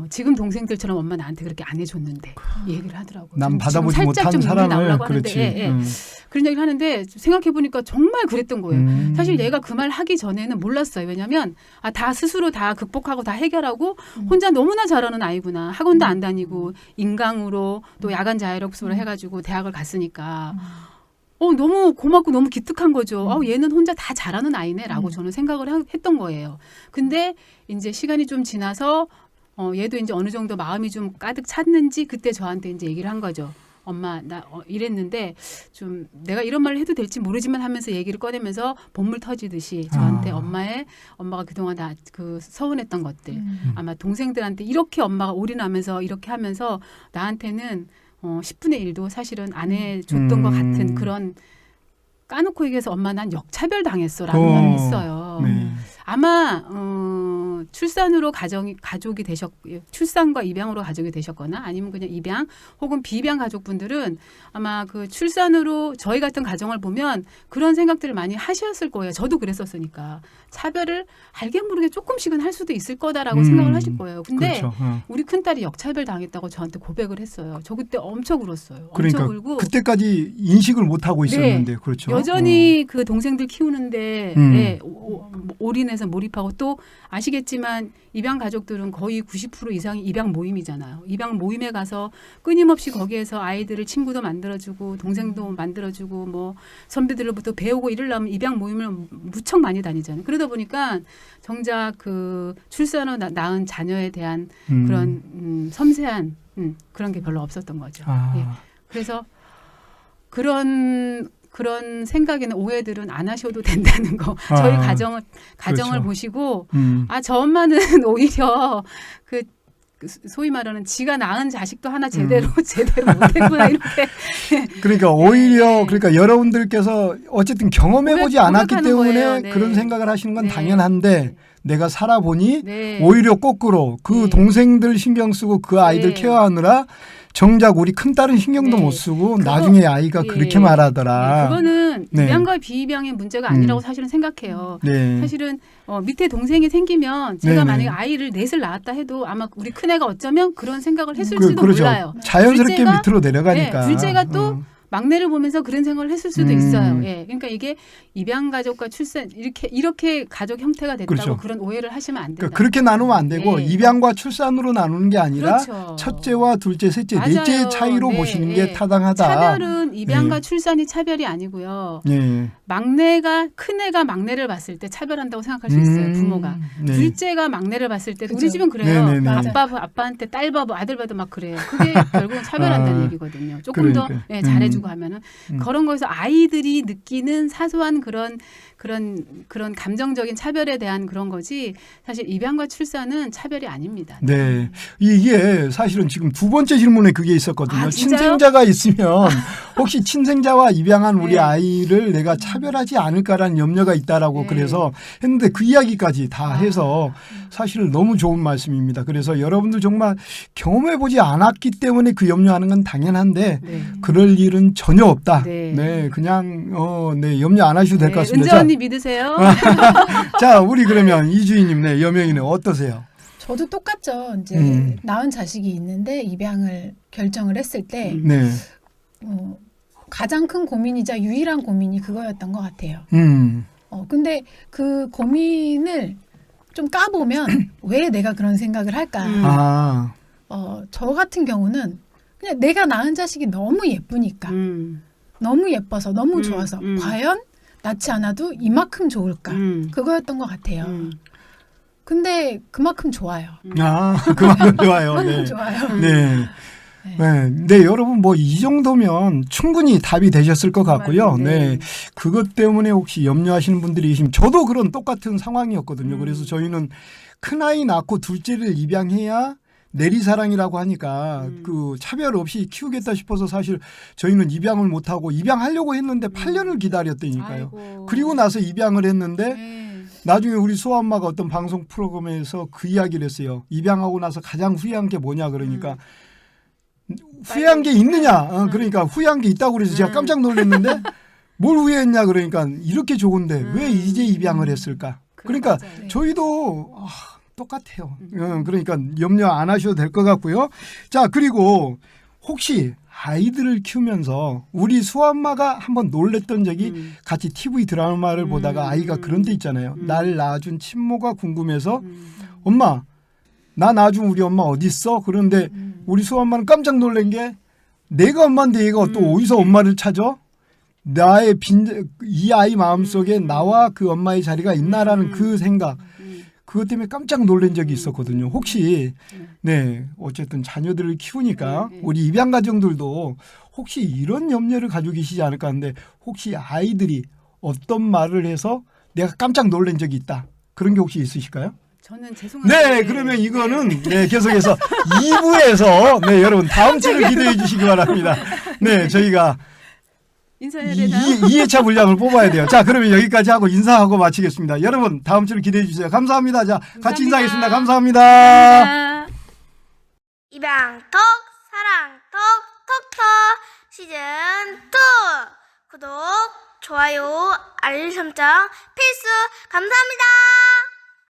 지금 동생들처럼 엄마 나한테 그렇게 안 해줬는데 이 얘기를 하더라고요. 난 받아보지 살짝 못한 좀 눈물 사람을. 나오려고 그렇지. 하는데 그런 얘기를 하는데 생각해보니까 정말 그랬던 거예요. 사실 얘가 그 말 하기 전에는 몰랐어요. 왜냐하면 다 스스로 다 극복하고 다 해결하고 혼자 너무나 잘하는 아이구나. 학원도 안 다니고 인강으로 또 야간 자율학습으로 해가지고 대학을 갔으니까 너무 고맙고 너무 기특한 거죠. 얘는 혼자 다 잘하는 아이네라고 저는 생각을 했던 거예요. 근데 이제 시간이 좀 지나서 얘도 이제 어느 정도 마음이 좀 가득 찼는지 그때 저한테 이제 얘기를 한 거죠. 엄마 나 이랬는데 좀 내가 이런 말을 해도 될지 모르지만 하면서 얘기를 꺼내면서 본물 터지듯이 저한테 엄마가 그동안 다 그 서운했던 것들 아마 동생들한테 이렇게 엄마가 올인하면서 이렇게 하면서 나한테는 10분의 1도 사실은 안 해줬던 것 같은 그런 까놓고 얘기해서 엄마 난 역차별 당했어라는 말을 했어요. 네. 아마 출산으로 출산과 입양으로 가족이 되셨거나 아니면 그냥 입양 혹은 비입양 가족분들은 아마 그 출산으로 저희 같은 가정을 보면 그런 생각들을 많이 하셨을 거예요. 저도 그랬었으니까 차별을 알게 모르게 조금씩은 할 수도 있을 거다라고 생각을 하실 거예요. 근데 그렇죠. 우리 큰딸이 역차별 당했다고 저한테 고백을 했어요. 저 그때 엄청 울었어요. 그러니까 엄청 울고 그때까지 인식을 못 하고 있었는데 그렇죠. 여전히 그 동생들 키우는데 올인해서 몰입하고 또 아시겠지만 입양 가족들은 거의 90% 이상이 입양 모임이잖아요. 입양 모임에 가서 끊임없이 거기에서 아이들을 친구도 만들어주고 동생도 만들어주고 뭐 선배들로부터 배우고 이러려면 입양 모임을 무척 많이 다니잖아요. 그러다 보니까 정작 그 출산을 낳은 자녀에 대한 그런 섬세한 그런 게 별로 없었던 거죠. 예. 그래서 그런 생각이나 오해들은 안 하셔도 된다는 거. 저희 가정을 그렇죠. 보시고 저 엄마는 오히려 그 소위 말하는 지가 낳은 자식도 하나 제대로 못했구나 이렇게. 그러니까 오히려 그러니까 여러분들께서 어쨌든 경험해보지 않았기 때문에 네. 그런 생각을 하시는 건 네. 당연한데 내가 살아보니 네. 오히려 거꾸로 그 네. 동생들 신경 쓰고 그 아이들 네. 케어하느라 정작 우리 큰딸은 신경도 네. 못 쓰고 나중에 아이가 그렇게 말하더라. 그거는 네. 입양과 비입양의 문제가 아니라고 사실은 생각해요. 네. 사실은 밑에 동생이 생기면 제가 네네. 만약에 아이를 넷을 낳았다 해도 아마 우리 큰애가 어쩌면 그런 생각을 했을지도 그렇죠. 몰라요. 자연스럽게 둘째가, 밑으로 내려가니까. 둘째가 또 막내를 보면서 그런 생각을 했을 수도 있어요. 예. 그러니까 이게 입양 가족과 출산 이렇게 가족 형태가 됐다고 그렇죠. 그런 오해를 하시면 안 된다. 그러니까 그렇게 나누면 안 되고 예. 입양과 출산으로 나누는 게 아니라 그렇죠. 첫째와 둘째, 셋째, 맞아요. 넷째의 차이로 네, 보시는 네. 게 타당하다. 차별은 입양과 네. 출산이 차별이 아니고요. 네. 막내가 큰애가 막내를 봤을 때 차별한다고 생각할 수 있어요. 부모가. 네. 둘째가 막내를 봤을 때 우리 그죠. 집은 그래요. 네네네. 아빠한테 딸 봐도 아들 봐도 막 그래요. 그게 결국은 차별한다는 아, 얘기거든요. 조금 더 그러니까. 예, 잘해주고 하면은 음. 그런 거에서 아이들이 느끼는 사소한 그런 감정적인 차별에 대한 그런 거지 사실 입양과 출산은 차별이 아닙니다. 네. 이게 사실은 지금 두 번째 질문에 그게 있었거든요. 아, 진짜요? 친생자가 있으면 혹시 친생자와 입양한 우리 네. 아이를 내가 차별하지 않을까라는 염려가 있다라고 네. 그래서 했는데 그 이야기까지 다 해서 사실 너무 좋은 말씀입니다. 그래서 여러분들 정말 경험해보지 않았기 때문에 그 염려하는 건 당연한데 네. 그럴 일은 전혀 없다. 네. 네. 그냥 네, 염려 안 하셔도 될 것 네, 같습니다. 은자 언니 믿으세요? 자, 우리 그러면 이주희님, 네, 여명이네 어떠세요? 저도 똑같죠. 이제 낳은 자식이 있는데 입양을 결정을 했을 때 네. 가장 큰 고민이자 유일한 고민이 그거였던 것 같아요. 근데 그 고민을 좀 까보면 왜 내가 그런 생각을 할까? 아. 저 같은 경우는 그냥 내가 낳은 자식이 너무 예쁘니까 너무 예뻐서 너무 좋아서 과연 낳지 않아도 이만큼 좋을까? 그거였던 것 같아요. 근데 그만큼 좋아요. 아, 그만큼 좋아요. 네. 좋아요. 네. 네. 네, 여러분 뭐 이 정도면 충분히 답이 되셨을 것 같고요. 네. 그것 때문에 혹시 염려하시는 분들이 계시면 저도 그런 똑같은 상황이었거든요. 그래서 저희는 큰아이 낳고 둘째를 입양해야 내리사랑이라고 하니까 그 차별 없이 키우겠다 싶어서 사실 저희는 입양을 못하고 입양하려고 했는데 8년을 기다렸다니까요. 아이고. 그리고 나서 입양을 했는데 네. 나중에 우리 소아엄마가 어떤 방송 프로그램에서 그 이야기를 했어요. 입양하고 나서 가장 후회한 게 뭐냐 그러니까 후회한 게 있느냐. 그러니까 후회한 게 있다고 그래서 제가 깜짝 놀랐는데 뭘 후회했냐 그러니까 이렇게 좋은데 왜 이제 입양을 했을까. 그러니까 맞아요. 저희도 똑같아요. 그러니까 염려 안 하셔도 될 것 같고요. 자, 그리고 혹시 아이들을 키우면서 우리 소아엄마가 한번 놀랬던 적이 같이 TV 드라마를 보다가 아이가 그런 데 있잖아요. 날 낳아준 친모가 궁금해서 엄마 나 낳아준 우리 엄마 어디 있어? 그런데 우리 소아엄마는 깜짝 놀란 게 내가 엄마인데 얘가 또 어디서 엄마를 찾아? 나의 이 아이 마음속에 나와 그 엄마의 자리가 있나라는 그 생각. 그것 때문에 깜짝 놀란 적이 있었거든요. 혹시 네 어쨌든 자녀들을 키우니까 우리 입양 가정들도 혹시 이런 염려를 가지고 계시지 않을까 하는데 혹시 아이들이 어떤 말을 해서 내가 깜짝 놀란 적이 있다. 그런 게 혹시 있으실까요? 저는 죄송한데 네, 그러면 이거는 네, 계속해서 2부에서 네, 여러분 다음 주를 기대해 주시기 바랍니다. 네, 저희가 인사해야 되나요? 2회차 분량을 뽑아야 돼요. 자, 그러면 여기까지 하고 인사하고 마치겠습니다. 여러분 다음 주를 기대해 주세요. 감사합니다. 자, 같이 인사하겠습니다. 감사합니다. 감사합니다. 입양톡 사랑톡 톡톡 시즌 2 구독 좋아요 알림 설정 필수 감사합니다.